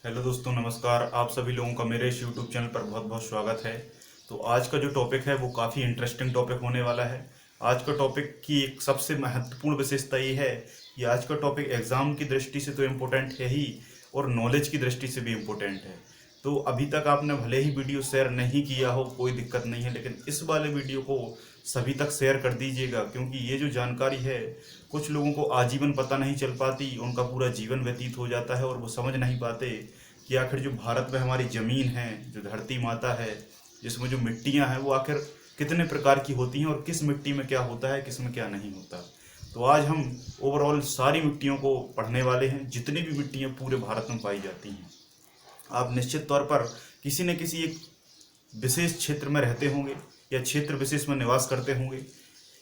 Hello दोस्तों, नमस्कार। आप सभी लोगों का मेरे इस यूट्यूब चैनल पर बहुत बहुत स्वागत है। तो आज का जो टॉपिक है वो काफ़ी इंटरेस्टिंग टॉपिक होने वाला है। आज का टॉपिक की एक सबसे महत्वपूर्ण विशेषता ये है कि आज का टॉपिक एग्ज़ाम की दृष्टि से तो इम्पोर्टेंट है ही और नॉलेज की दृष्टि से भी इम्पोर्टेंट है। तो अभी तक आपने भले ही वीडियो शेयर नहीं किया हो, कोई दिक्कत नहीं है, लेकिन इस वाले वीडियो को सभी तक शेयर कर दीजिएगा, क्योंकि ये जो जानकारी है कुछ लोगों को आजीवन पता नहीं चल पाती, उनका पूरा जीवन व्यतीत हो जाता है और वो समझ नहीं पाते कि आखिर जो भारत में हमारी ज़मीन है, जो धरती माता है, जिसमें जो मिट्टियाँ हैं, वो आखिर कितने प्रकार की होती हैं और किस मिट्टी में क्या होता है, किस में क्या नहीं होता। तो आज हम ओवरऑल सारी मिट्टियों को पढ़ने वाले हैं, जितनी भी मिट्टियाँ पूरे भारत में पाई जाती हैं। आप निश्चित तौर पर किसी न किसी एक विशेष क्षेत्र में रहते होंगे या क्षेत्र विशेष में निवास करते होंगे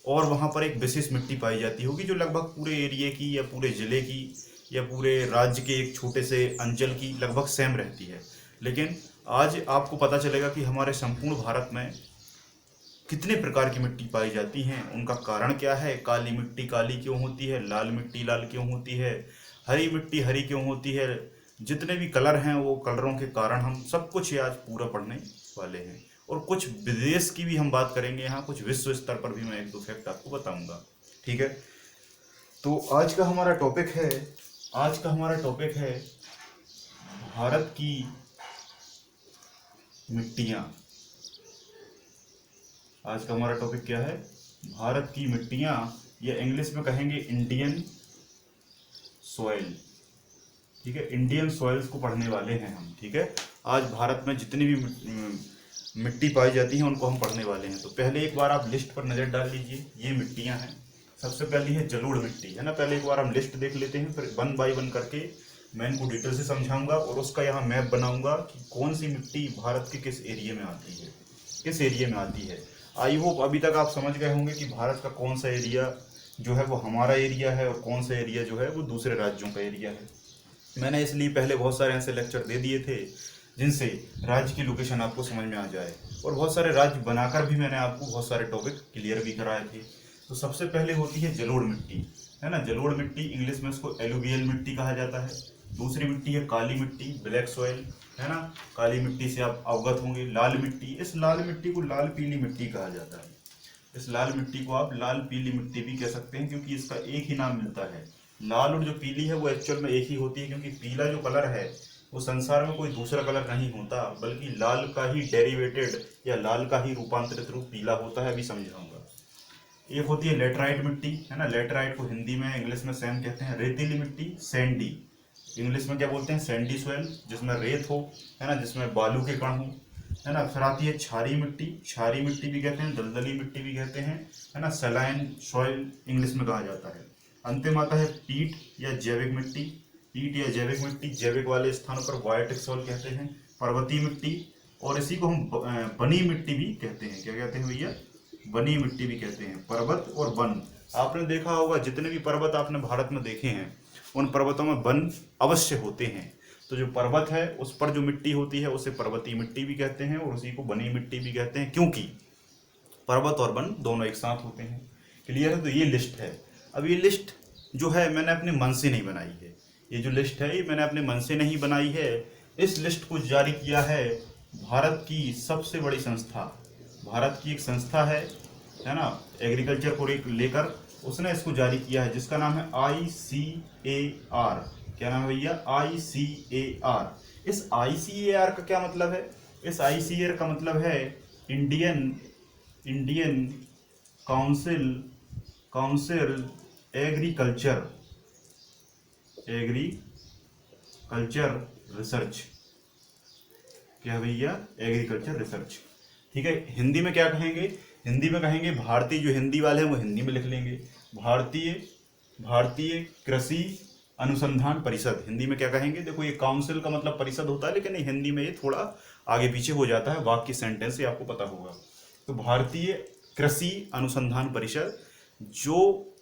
और वहाँ पर एक विशेष मिट्टी पाई जाती होगी जो लगभग पूरे एरिया की या पूरे ज़िले की या पूरे राज्य के एक छोटे से अंचल की लगभग सेम रहती है। लेकिन आज आपको पता चलेगा कि हमारे संपूर्ण भारत में कितने प्रकार की मिट्टी पाई जाती हैं, उनका कारण क्या है। काली मिट्टी काली क्यों होती है, लाल मिट्टी लाल क्यों होती है, हरी मिट्टी हरी क्यों होती है, जितने भी कलर हैं वो कलरों के कारण, हम सब कुछ ये आज पूरा पढ़ने वाले हैं। और कुछ विदेश की भी हम बात करेंगे, यहाँ कुछ विश्व स्तर पर भी मैं एक दो फैक्ट आपको बताऊंगा। ठीक है, तो आज का हमारा टॉपिक है भारत की मिट्टियाँ। आज का हमारा टॉपिक क्या है? भारत की मिट्टियाँ, या इंग्लिश में कहेंगे इंडियन सॉइल। ठीक है, इंडियन सॉइल्स को पढ़ने वाले हैं हम। ठीक है, आज भारत में जितनी भी मिट्टी पाई जाती है उनको हम पढ़ने वाले हैं। तो पहले एक बार आप लिस्ट पर नज़र डाल लीजिए, ये मिट्टियाँ हैं। सबसे पहली है जलोढ़ मिट्टी, है ना। पहले एक बार हम लिस्ट देख लेते हैं, फिर वन बाय वन करके मैं इनको डिटेल से समझाऊंगा और उसका यहाँ मैप बनाऊंगा कि कौन सी मिट्टी भारत के किस एरिया में आती है, किस एरिया में आती है। आई होप अभी तक आप समझ गए होंगे कि भारत का कौन सा एरिया जो है वो हमारा एरिया है और कौन सा एरिया जो है वो दूसरे राज्यों का एरिया है। मैंने इसलिए पहले बहुत सारे ऐसे लेक्चर दे दिए थे जिनसे राज्य की लोकेशन आपको समझ में आ जाए, और बहुत सारे राज्य बनाकर भी मैंने आपको बहुत सारे टॉपिक क्लियर भी कराए थे। तो सबसे पहले होती है जलोढ़ मिट्टी, है ना। जलोढ़ मिट्टी, इंग्लिश में इसको एलुवियल मिट्टी कहा जाता है। दूसरी मिट्टी है काली मिट्टी, ब्लैक सॉइल, है ना। काली मिट्टी से आप अवगत होंगे। लाल मिट्टी, इस लाल मिट्टी को लाल पीली मिट्टी कहा जाता है। इस लाल मिट्टी को आप लाल पीली मिट्टी भी कह सकते हैं, क्योंकि इसका एक ही नाम मिलता है। लाल और जो पीली है वो एक्चुअल में एक ही होती है, क्योंकि पीला जो कलर है वो संसार में कोई दूसरा कलर नहीं होता, बल्कि लाल का ही डेरिवेटेड या लाल का ही रूपांतरित रूप पीला होता है। अभी समझाऊंगा। एक होती है लेटराइट मिट्टी, है ना। लेटराइट को हिंदी में इंग्लिश में सेम कहते हैं। रेतीली मिट्टी, सैंडी, इंग्लिश में क्या बोलते हैं? सैंडी सॉइल, जिसमें रेत हो, है ना, जिसमें बालू के कण हो, है ना। फिर आती है क्षारी मिट्टी, क्षारी मिट्टी भी कहते हैं, दलदली मिट्टी भी कहते हैं, है ना। सलाइन सॉइल इंग्लिश में कहा जाता है। अंतिम आता है पीट या जैविक मिट्टी। पीट या जैविक मिट्टी, जैविक वाले स्थानों पर बायोटिक सॉइल कहते हैं। पर्वतीय मिट्टी, और इसी को हम बनी मिट्टी भी कहते हैं। क्या कहते हैं भैया? बनी मिट्टी भी कहते हैं। पर्वत और वन, आपने देखा होगा जितने भी पर्वत आपने भारत में देखे हैं उन पर्वतों में वन अवश्य होते हैं। तो जो पर्वत है उस पर जो मिट्टी होती है उसे पर्वतीय मिट्टी भी कहते हैं और उसी को बनी मिट्टी भी कहते हैं, क्योंकि पर्वत और वन दोनों एक साथ होते हैं। क्लियर है? तो ये लिस्ट है। अब ये लिस्ट जो है मैंने अपने मन से नहीं बनाई है। ये जो लिस्ट है ये मैंने अपने मन से नहीं बनाई है। इस लिस्ट को जारी किया है भारत की सबसे बड़ी संस्था। भारत की एक संस्था है ना, एग्रीकल्चर को लेकर, उसने इसको जारी किया है, जिसका नाम है ICAR। क्या नाम है भैया? ICAR। इस ICAR का क्या मतलब है? इस ICAR का मतलब है इंडियन काउंसिल एग्रीकल्चर रिसर्च। क्या भैया? Agriculture research. ठीक है, हिंदी में क्या कहेंगे? हिंदी में कहेंगे भारतीय, जो हिंदी वाले हैं वो हिंदी में लिख लेंगे, भारतीय कृषि अनुसंधान परिषद। हिंदी में क्या कहेंगे? देखो, ये काउंसिल का मतलब परिषद होता है, लेकिन हिंदी में ये थोड़ा आगे पीछे हो जाता है, वाक्य सेंटेंस से आपको पता होगा। तो भारतीय कृषि अनुसंधान परिषद, जो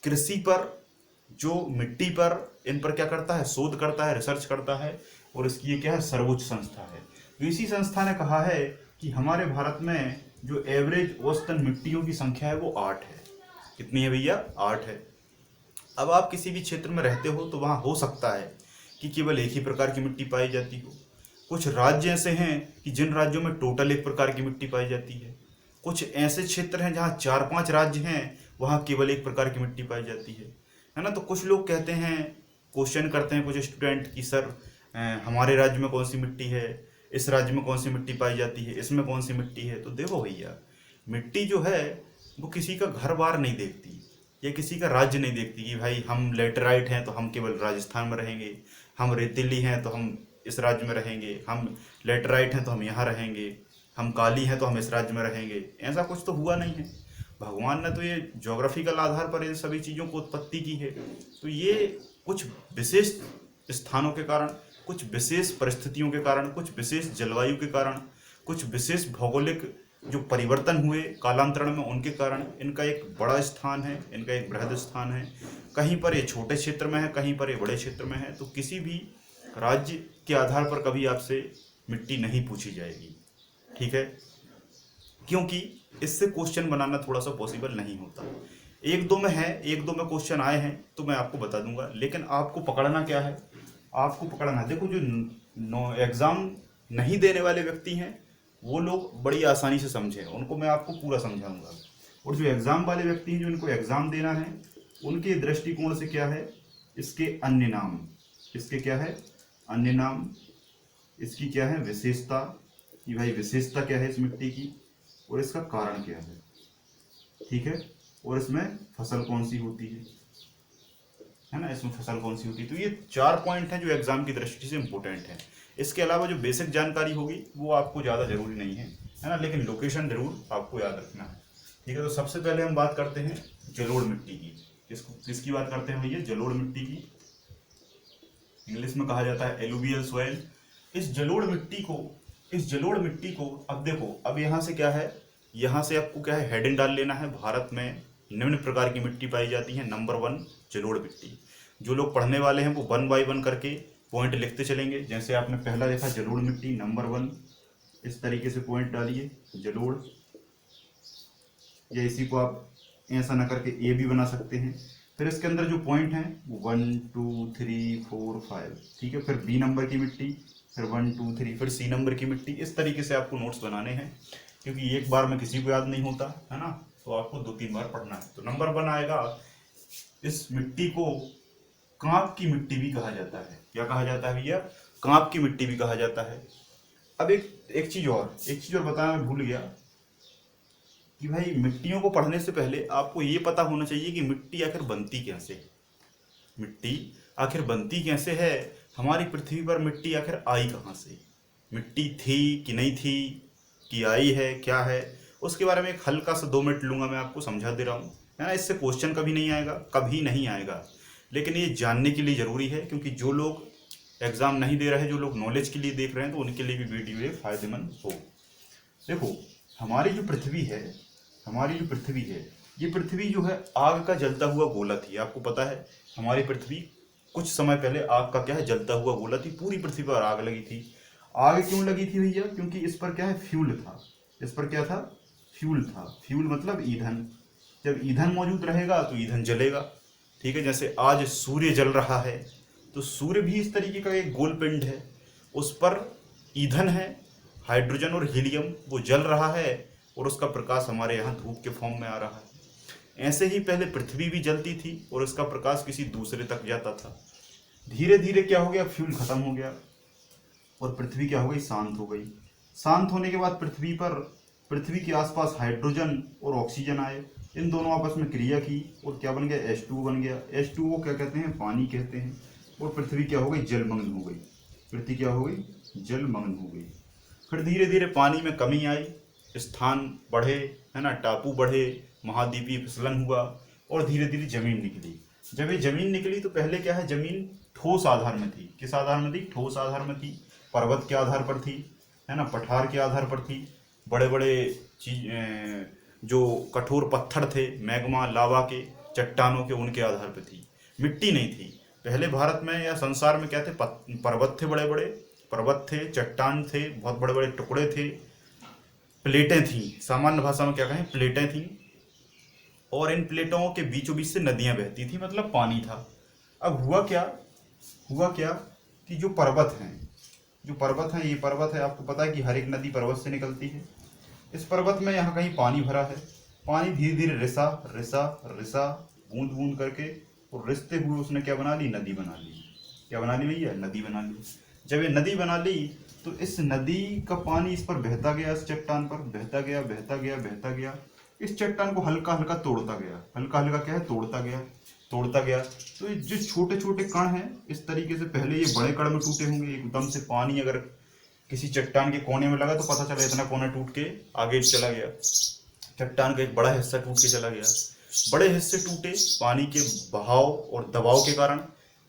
कृषि पर, जो मिट्टी पर, इन पर क्या करता है? शोध करता है, रिसर्च करता है, और इसकी ये क्या है? सर्वोच्च संस्था है। तो इसी संस्था ने कहा है कि हमारे भारत में जो एवरेज औसतन मिट्टियों की संख्या है वो 8 है। कितनी है भैया? 8 है। अब आप किसी भी क्षेत्र में रहते हो तो वहाँ हो सकता है कि केवल एक ही प्रकार की मिट्टी पाई जाती हो। कुछ राज्य ऐसे हैं कि जिन राज्यों में टोटल एक प्रकार की मिट्टी पाई जाती है। कुछ ऐसे क्षेत्र हैं जहाँ 4-5 राज्य हैं, वहाँ केवल एक प्रकार की मिट्टी पाई जाती है ना। तो कुछ लोग कहते हैं, क्वेश्चन करते हैं कुछ स्टूडेंट कि सर हमारे राज्य में कौन सी मिट्टी है, इस राज्य में कौन सी मिट्टी पाई जाती है, इसमें कौन सी मिट्टी है। तो देखो भैया, मिट्टी जो है वो किसी का घर बार नहीं देखती या किसी का राज्य नहीं देखती कि भाई हम लेटराइट हैं तो हम केवल राजस्थान में रहेंगे, हम रेतीली हैं तो हम इस राज्य में रहेंगे, हम लेटराइट हैं तो हम यहाँ रहेंगे, हम काली हैं तो हम इस राज्य में रहेंगे। ऐसा कुछ तो हुआ नहीं है। भगवान ने तो ये ज्योग्राफिकल आधार पर इन सभी चीज़ों को उत्पत्ति की है। तो ये कुछ विशेष स्थानों के कारण, कुछ विशेष परिस्थितियों के कारण, कुछ विशेष जलवायु के कारण, कुछ विशेष भौगोलिक जो परिवर्तन हुए कालांतरण में, उनके कारण इनका एक बड़ा स्थान है, इनका एक बृहद स्थान है। कहीं पर ये छोटे क्षेत्र में है, कहीं पर ये बड़े क्षेत्र में है। तो किसी भी राज्य के आधार पर कभी आपसे मिट्टी नहीं पूछी जाएगी, ठीक है, क्योंकि इससे क्वेश्चन बनाना थोड़ा सा पॉसिबल नहीं होता। एक दो में है, एक दो में क्वेश्चन आए हैं तो मैं आपको बता दूंगा, लेकिन आपको पकड़ना क्या है, आपको पकड़ना, देखो जो एग्ज़ाम नहीं देने वाले व्यक्ति हैं वो लोग बड़ी आसानी से समझें, उनको मैं आपको पूरा समझाऊंगा। और जो एग्ज़ाम वाले व्यक्ति हैं, जो इनको एग्ज़ाम देना है, उनके दृष्टिकोण से क्या है, इसके अन्य नाम, इसके क्या है अन्य नाम, इसकी क्या है विशेषता, कि भाई विशेषता क्या है इस मिट्टी की और इसका कारण क्या है, ठीक है, और इसमें फसल कौन सी होती है ना, इसमें फसल कौन सी होती है। तो ये 4 पॉइंट हैं जो एग्जाम की दृष्टि से इंपॉर्टेंट है। इसके अलावा जो बेसिक जानकारी होगी वो आपको ज़्यादा जरूरी नहीं है ना, लेकिन लोकेशन जरूर आपको याद रखना है, ठीक है। तो सबसे पहले हम बात करते हैं जलोढ़ मिट्टी की। किसकी बात करते हैं भैया, जलोढ़ मिट्टी की। इंग्लिश में कहा जाता है एलुवियल सॉइल। इस जलोढ़ मिट्टी को अब देखो, अब यहाँ से क्या है, यहाँ से आपको क्या है हेडिंग डाल लेना है, भारत में निम्न प्रकार की मिट्टी पाई जाती है। नंबर 1 जलोढ़ मिट्टी। जो लोग पढ़ने वाले हैं वो 1 बाय 1 करके पॉइंट लिखते चलेंगे। जैसे आपने पहला देखा जलोढ़ मिट्टी नंबर 1, इस तरीके से पॉइंट डालिए जलोढ़, या इसी को आप ऐसा ना करके ए भी बना सकते हैं। फिर इसके अंदर जो पॉइंट हैं वो 1 2 3 4 5, ठीक है। फिर बी नंबर की मिट्टी, फिर 1 2 3, फिर सी नंबर की मिट्टी। इस तरीके से आपको नोट्स बनाने हैं, क्योंकि एक बार में किसी को याद नहीं होता है ना, तो आपको 2-3 बार पढ़ना है। तो नंबर 1 आएगा, इस मिट्टी को कांप की मिट्टी भी कहा जाता है। क्या कहा जाता है भैया, कांप की मिट्टी भी कहा जाता है। अब एक चीज और बताना मैं भूल गया कि भाई मिट्टियों को पढ़ने से पहले आपको ये पता होना चाहिए कि मिट्टी आखिर बनती कैसे है। मिट्टी आखिर बनती कैसे है, हमारी पृथ्वी पर मिट्टी आखिर आई कहाँ से, मिट्टी थी कि नहीं थी, कि आई है, क्या है, उसके बारे में एक हल्का सा 2 मिनट लूंगा, मैं आपको समझा दे रहा हूँ, है ना। इससे क्वेश्चन कभी नहीं आएगा, लेकिन ये जानने के लिए ज़रूरी है, क्योंकि जो लोग एग्ज़ाम नहीं दे रहे हैं, जो लोग नॉलेज के लिए देख रहे हैं, तो उनके लिए भी वीडियो ये फायदेमंद हो। देखो, हमारी जो पृथ्वी है, ये पृथ्वी जो है आग का जलता हुआ गोला थी। आपको पता है हमारी पृथ्वी कुछ समय पहले आग का क्या है, जलता हुआ गोला थी। पूरी पृथ्वी पर आग लगी थी। आग क्यों लगी थी भैया, क्योंकि इस पर क्या है फ्यूल था। इस पर क्या था, फ्यूल था। फ्यूल मतलब ईंधन। जब ईंधन मौजूद रहेगा तो ईंधन जलेगा, ठीक है। जैसे आज सूर्य जल रहा है, तो सूर्य भी इस तरीके का एक गोल पिंड है, उस पर ईंधन है, हाइड्रोजन और हीलियम, वो जल रहा है और उसका प्रकाश हमारे यहाँ धूप के फॉर्म में आ रहा है। ऐसे ही पहले पृथ्वी भी जलती थी और इसका प्रकाश किसी दूसरे तक जाता था। धीरे धीरे क्या हो गया, फ्यूल खत्म हो गया और पृथ्वी क्या हो गई, शांत हो गई। शांत होने के बाद पृथ्वी के आसपास हाइड्रोजन और ऑक्सीजन आए, इन दोनों आपस में क्रिया की और क्या बन गया, H2 बन गया। H2O क्या कहते हैं, पानी कहते हैं। और पृथ्वी क्या हो गई, जलमग्न हो गई। पृथ्वी क्या हो गई, जलमग्न हो गई। फिर धीरे धीरे पानी में कमी आई, स्थान बढ़े, है ना, टापू बढ़े, महाद्वीपीय फिसलन हुआ और धीरे धीरे जमीन निकली। जब ये जमीन निकली तो पहले क्या है, जमीन ठोस आधार में थी। किस आधार में थी, ठोस आधार में थी। पर्वत के आधार पर थी, है ना, पठार के आधार पर थी। बड़े बड़े जो कठोर पत्थर थे, मैग्मा लावा के, चट्टानों के, उनके आधार पर थी। मिट्टी नहीं थी पहले भारत में या संसार में। क्या थे, पर्वत थे, बड़े बड़े पर्वत थे, चट्टान थे, बहुत बड़े बड़े टुकड़े थे, प्लेटें थीं। सामान्य भाषा में क्या कहें, प्लेटें थीं। और इन प्लेटों के बीचों बीच से नदियां बहती थी, मतलब पानी था। अब हुआ क्या कि जो पर्वत हैं, ये पर्वत है, आपको पता है कि हर एक नदी पर्वत से निकलती है। इस पर्वत में यहाँ कहीं पानी भरा है, पानी धीरे धीरे रिसा रिसा रिसा बूंद बूंद करके और रिसते हुए उसने क्या बना ली, नदी बना ली। क्या बना ली भैया, नदी बना ली। जब ये नदी बना ली तो इस नदी का पानी इस पर बहता गया, इस चट्टान पर बहता गया बहता गया बहता गया, इस चट्टान को हल्का हल्का तोड़ता गया, हल्का हल्का क्या है, तोड़ता गया तोड़ता गया। तो ये जो छोटे छोटे कण हैं, इस तरीके से पहले ये बड़े कण में टूटे होंगे, एकदम से पानी अगर किसी चट्टान के कोने में लगा तो पता चला इतना कोना टूट के आगे चला गया, चट्टान का एक बड़ा हिस्सा टूट के चला गया। बड़े हिस्से टूटे पानी के बहाव और दबाव के कारण।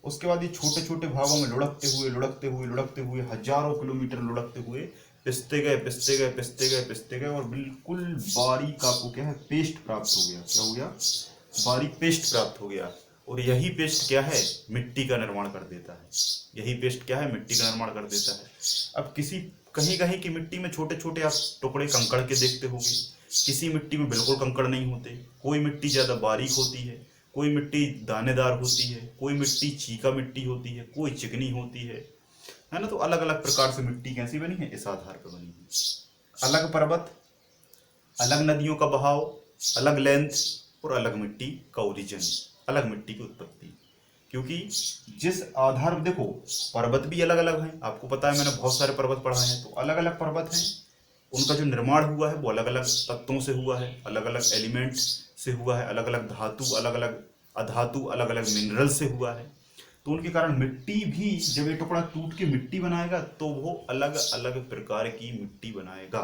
उसके बाद ये छोटे छोटे भागों में लुढ़कते हुए लुढ़कते हुए लुढ़कते हुए हजारों किलोमीटर लुढ़कते हुए पिसते गए पिसते गए पिसते गए पिसते गए और बिल्कुल बारीक आपको क्या है, पेस्ट प्राप्त हो गया। क्या हो गया, बारीक पेस्ट प्राप्त हो गया। और यही पेस्ट क्या है, मिट्टी का निर्माण कर देता है। यही पेस्ट क्या है, मिट्टी का निर्माण कर देता है। अब किसी कहीं कहीं की मिट्टी में छोटे छोटे आप टुकड़े कंकड़ के देखते होंगे, किसी मिट्टी में बिल्कुल कंकड़ नहीं होते। कोई मिट्टी ज़्यादा बारीक होती है, कोई मिट्टी दानेदार होती है, कोई मिट्टी चीका मिट्टी होती है, कोई चिकनी होती है ना। तो अलग अलग प्रकार से मिट्टी कैसी बनी है, इस आधार पर बनी है। अलग पर्वत, अलग नदियों का बहाव, अलग लेंथ और अलग मिट्टी का ओरिजिन, अलग मिट्टी की उत्पत्ति। क्योंकि जिस आधार पर देखो, पर्वत भी अलग अलग हैं, आपको पता है, मैंने बहुत सारे पर्वत पढ़ा है। तो अलग अलग पर्वत हैं, उनका जो निर्माण हुआ है वो अलग अलग तत्वों से हुआ है, अलग अलग एलिमेंट से हुआ है, अलग अलग धातु, अलग अलग अधातु, अलग अलग मिनरल से हुआ है। तो उनके कारण मिट्टी भी, जब ये टुकड़ा टूट के मिट्टी बनाएगा तो वो अलग अलग प्रकार की मिट्टी बनाएगा।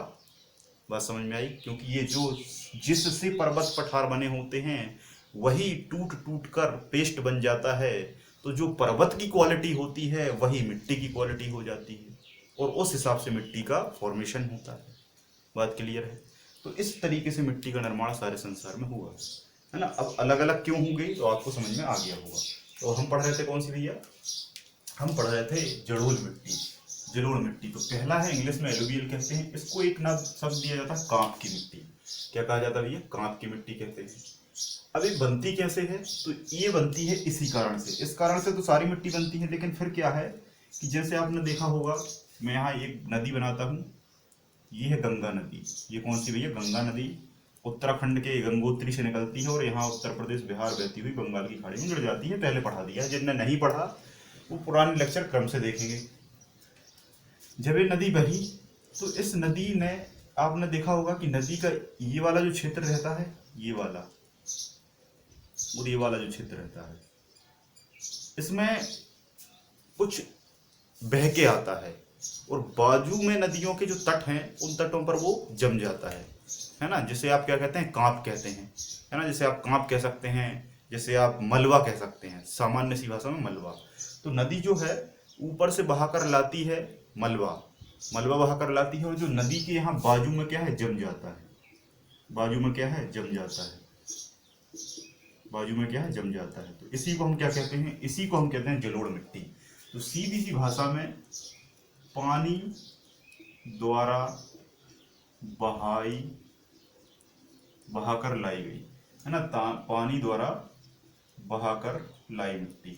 बात समझ में आई? क्योंकि ये जो जिससे पर्वत पठार बने होते हैं वही टूट टूट कर पेस्ट बन जाता है। तो जो पर्वत की क्वालिटी होती है वही मिट्टी की क्वालिटी हो जाती है और उस हिसाब से मिट्टी का फॉर्मेशन होता है। बात क्लियर है? तो इस तरीके से मिट्टी का निर्माण सारे संसार में हुआ है ना। अब अलग अलग क्यों हो गई तो आपको समझ में आ गया होगा। तो हम पढ़ रहे थे कौन सी भैया, हम पढ़ रहे थे जलोढ़ मिट्टी। जलोढ़ मिट्टी तो पहला है, इंग्लिश में एलुवियल कहते हैं इसको। एक ना शब्द दिया जाता है कांप की मिट्टी। क्या कहा जाता है भैया, कांप की मिट्टी कहते हैं। अब ये बनती कैसे है, तो ये बनती है इसी कारण से। इस कारण से तो सारी मिट्टी बनती है, लेकिन फिर क्या है कि जैसे आपने देखा होगा, मैं यहाँ एक नदी बनाता हूँ, ये है गंगा नदी। ये कौन सी भैया, गंगा नदी उत्तराखंड के गंगोत्री से निकलती है और यहाँ उत्तर प्रदेश बिहार बहती हुई बंगाल की खाड़ी में गिर जाती है। पहले पढ़ा दिया है, जिनने नहीं पढ़ा वो पुराने लेक्चर क्रम से देखेंगे। जब ये नदी बही तो इस नदी ने, आपने देखा होगा कि नदी का ये वाला जो क्षेत्र रहता है, ये वाला और ये वाला जो क्षेत्र रहता है, इसमें कुछ बह के आता है और बाजू में नदियों के जो तट हैं उन तटों पर वो जम जाता है ना। जिसे आप क्या कहते हैं, कांप कहते हैं, है ना। जैसे आप कांप कह सकते हैं, जैसे आप मलबा कह सकते हैं, सामान्य सी भाषा में मलबा। तो नदी जो है ऊपर से बहाकर लाती है मलबा, मलबा बहाकर लाती है और जो नदी के यहाँ बाजू में क्या है, जम जाता है। बाजू में क्या है, जम जाता है। बाजू में क्या है, जम जाता है। तो इसी को हम क्या कहते हैं, इसी को हम कहते हैं जलोढ़ मिट्टी। तो सीधी सी भाषा में पानी द्वारा बहाकर लाई गई, है ना। पानी द्वारा बहाकर लाई मिट्टी,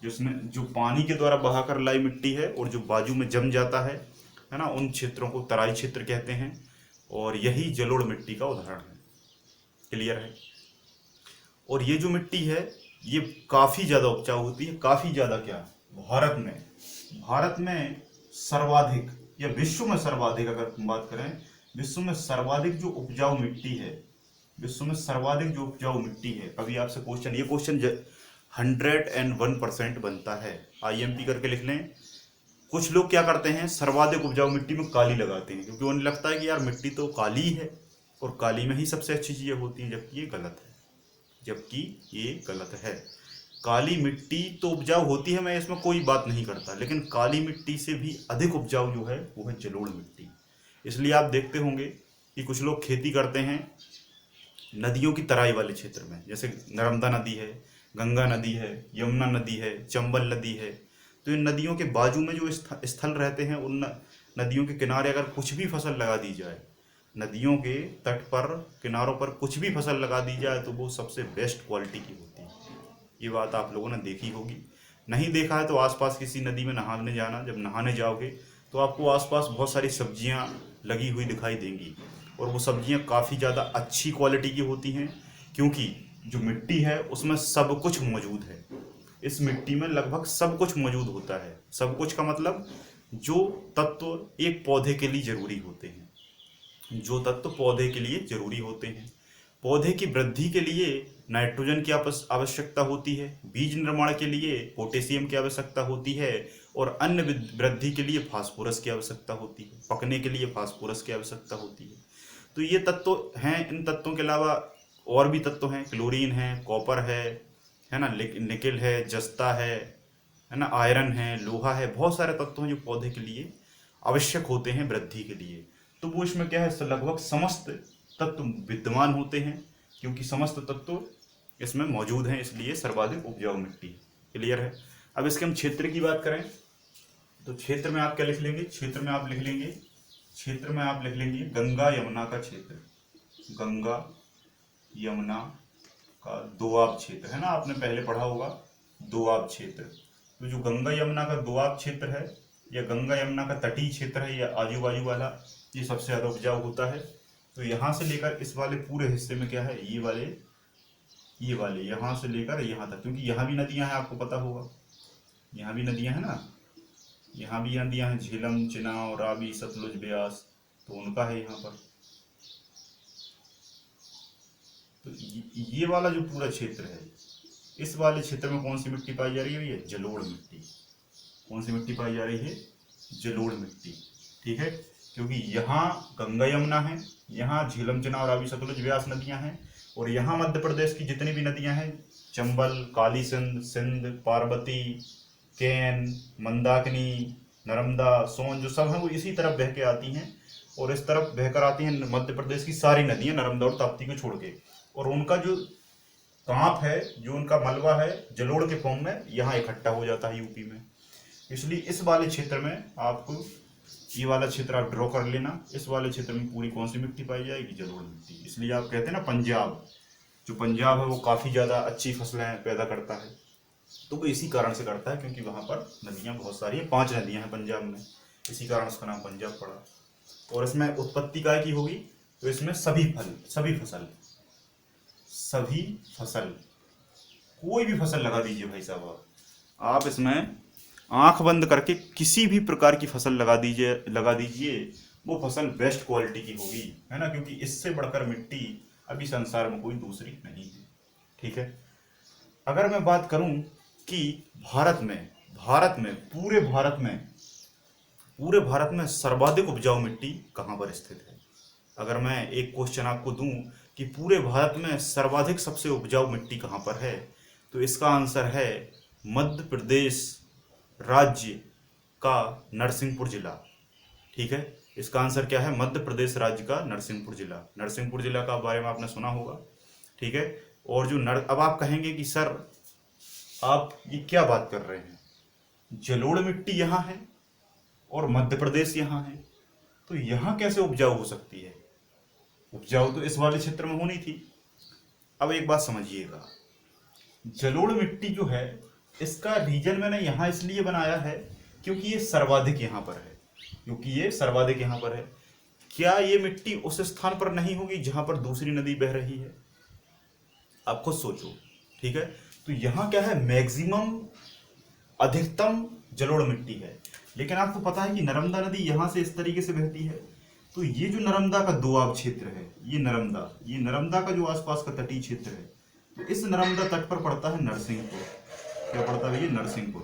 जिसमें जो पानी के द्वारा बहाकर लाई मिट्टी है और जो बाजू में जम जाता है ना, उन क्षेत्रों को तराई क्षेत्र कहते हैं और यही जलोढ़ मिट्टी का उदाहरण है। क्लियर है? और ये जो मिट्टी है ये काफ़ी ज़्यादा उपजाऊ होती है। काफ़ी ज़्यादा क्या, भारत में सर्वाधिक या विश्व में सर्वाधिक, अगर हम बात करें विश्व में सर्वाधिक जो उपजाऊ मिट्टी है, विश्व में सर्वाधिक जो उपजाऊ मिट्टी है। अभी आपसे क्वेश्चन, ये क्वेश्चन 101% बनता है, IMP करके लिख लें। कुछ लोग क्या करते हैं, सर्वाधिक उपजाऊ मिट्टी में काली लगाते हैं क्योंकि उन्हें लगता है कि यार मिट्टी तो काली है और काली में ही सबसे अच्छी चीज़ें होती हैं, जबकि ये गलत है। जबकि ये गलत है। काली मिट्टी तो उपजाऊ होती है, मैं इसमें कोई बात नहीं करता, लेकिन काली मिट्टी से भी अधिक उपजाऊ जो है वो है जलोढ़ मिट्टी। इसलिए आप देखते होंगे कि कुछ लोग खेती करते हैं नदियों की तराई वाले क्षेत्र में, जैसे नर्मदा नदी है, गंगा नदी है, यमुना नदी है, चंबल नदी है। तो इन नदियों के बाजू में जो स्थल रहते हैं, उन नदियों के किनारे अगर कुछ भी फसल लगा दी जाए, नदियों के तट पर किनारों पर कुछ भी फसल लगा दी जाए तो वो सबसे बेस्ट क्वालिटी की होती है। ये बात आप लोगों ने देखी होगी। नहीं देखा है तो आसपास किसी नदी में नहाने जाना, जब नहाने जाओगे तो आपको आसपास बहुत सारी सब्जियां लगी हुई दिखाई देंगी, और वो सब्जियां काफ़ी ज़्यादा अच्छी क्वालिटी की होती हैं, क्योंकि जो मिट्टी है उसमें सब कुछ मौजूद है। इस मिट्टी में लगभग सब कुछ मौजूद होता है। सब कुछ का मतलब जो तत्व एक पौधे के लिए जरूरी होते हैं, जो तत्व पौधे के लिए जरूरी होते हैं। पौधे की वृद्धि के लिए नाइट्रोजन की आवश्यकता होती है, बीज निर्माण के लिए पोटेशियम की आवश्यकता होती है, और अन्य वृद्धि के लिए फास्फोरस की आवश्यकता होती है, पकने के लिए फास्फोरस की आवश्यकता होती है। तो ये तत्व हैं। इन तत्वों के अलावा और भी तत्व हैं, क्लोरीन है, कॉपर है ना, निकेल है, जस्ता है ना, आयरन है, लोहा है, बहुत सारे तत्व हैं जो पौधे के लिए आवश्यक होते हैं वृद्धि के लिए। तो वो इसमें क्या है, लगभग समस्त तत्व विद्यमान होते हैं, क्योंकि समस्त तत्व इसमें मौजूद हैं, इसलिए सर्वाधिक उपजाऊ मिट्टी। क्लियर है। अब इसके हम क्षेत्र की बात करें तो क्षेत्र में आप क्या लिख लेंगे, क्षेत्र में आप लिख लेंगे गंगा यमुना का क्षेत्र, गंगा यमुना का दोआब क्षेत्र है ना, आपने पहले पढ़ा होगा दोआब क्षेत्र। तो जो गंगा यमुना का दोआब क्षेत्र है, या गंगा यमुना का तटीय क्षेत्र है, या आजू बाजू वाला, ये सबसे ज़्यादा उपजाऊ होता है। तो यहाँ से लेकर इस वाले पूरे हिस्से में क्या है, ये वाले यहाँ से लेकर यहाँ तक, क्योंकि यहाँ भी नदियाँ हैं, आपको पता होगा, यहाँ भी नदियाँ हैं ना, यहाँ भी नदियाँ हैं, झेलम, चिनाब, रावी, सतलुज, ब्यास, तो उनका है यहाँ पर। तो ये वाला जो पूरा क्षेत्र है, इस वाले क्षेत्र में कौन सी मिट्टी पाई जा रही है भैया, जलोढ़ मिट्टी। कौन सी मिट्टी पाई जा रही है, जलोढ़ मिट्टी। ठीक है, क्योंकि यहाँ गंगा यमुना है, यहाँ झेलम, चिनाब, रावी, सतलुज, ब्यास नदियाँ हैं, और यहाँ मध्य प्रदेश की जितनी भी नदियाँ हैं, चंबल, काली सिंध, सिंध, पार्वती, केन, मंदाकिनी, नर्मदा, सोन, जो सब हैं वो इसी तरफ बह के आती हैं, और इस तरफ बहकर आती हैं मध्य प्रदेश की सारी नदियाँ, नर्मदा और ताप्ती को छोड़ के, और उनका जो कांप है, जो उनका मलबा है, जलोढ़ के फॉर्म में यहाँ इकट्ठा हो जाता है यूपी में। इसलिए इस वाले क्षेत्र में आपको, ये वाला क्षेत्र आप ड्रॉ कर लेना, इस वाले क्षेत्र में पूरी कौन सी मिट्टी पाई जाएगी, जलोढ़ मिट्टी। इसलिए आप कहते हैं ना पंजाब, जो पंजाब है वो काफ़ी ज़्यादा अच्छी फसलें पैदा करता है, तो वो इसी कारण से करता है, क्योंकि वहाँ पर नदियाँ बहुत सारी हैं, 5 नदियाँ हैं पंजाब में, इसी कारण उसका नाम पंजाब पड़ा। और इसमें उत्पत्ति काय की होगी, तो इसमें सभी फसल कोई भी फसल लगा दीजिए भाई साहब, आप इसमें आंख बंद करके किसी भी प्रकार की फसल लगा दीजिए, वो फसल बेस्ट क्वालिटी की होगी, है ना, क्योंकि इससे बढ़कर मिट्टी अभी संसार में कोई दूसरी नहीं है। ठीक है। अगर मैं बात करूं कि भारत में पूरे भारत में सर्वाधिक उपजाऊ मिट्टी कहाँ पर स्थित है, अगर मैं एक क्वेश्चन आपको दूं कि पूरे भारत में सर्वाधिक सबसे उपजाऊ मिट्टी कहाँ पर है, तो इसका आंसर है मध्य प्रदेश राज्य का नरसिंहपुर जिला। ठीक है, इसका आंसर क्या है, मध्य प्रदेश राज्य का नरसिंहपुर जिला का बारे में आपने सुना होगा। ठीक है। और जो अब आप कहेंगे कि सर आप ये क्या बात कर रहे हैं, जलोढ़ मिट्टी यहाँ है और मध्य प्रदेश यहाँ है, तो यहाँ कैसे उपजाऊ हो सकती है, उपजाऊ तो इस वाले क्षेत्र में होनी थी। अब एक बात समझिएगा, जलोढ़ मिट्टी जो है इसका रीजन मैंने यहाँ इसलिए बनाया है क्योंकि ये सर्वाधिक यहाँ पर है, क्या ये मिट्टी उस स्थान पर नहीं होगी जहां पर दूसरी नदी बह रही है, आप खुद सोचो। ठीक है, तो यहाँ क्या है, मैक्सिमम अधिकतम जलोढ़ मिट्टी है, लेकिन आपको पता है कि नर्मदा नदी यहाँ से इस तरीके से बहती है, तो ये जो नर्मदा का दोआब क्षेत्र है, ये नर्मदा का जो आसपास का तटीय क्षेत्र है, तो इस नर्मदा तट पर पड़ता है नरसिंहपुर। क्या पड़ता है ये, नरसिंहपुर।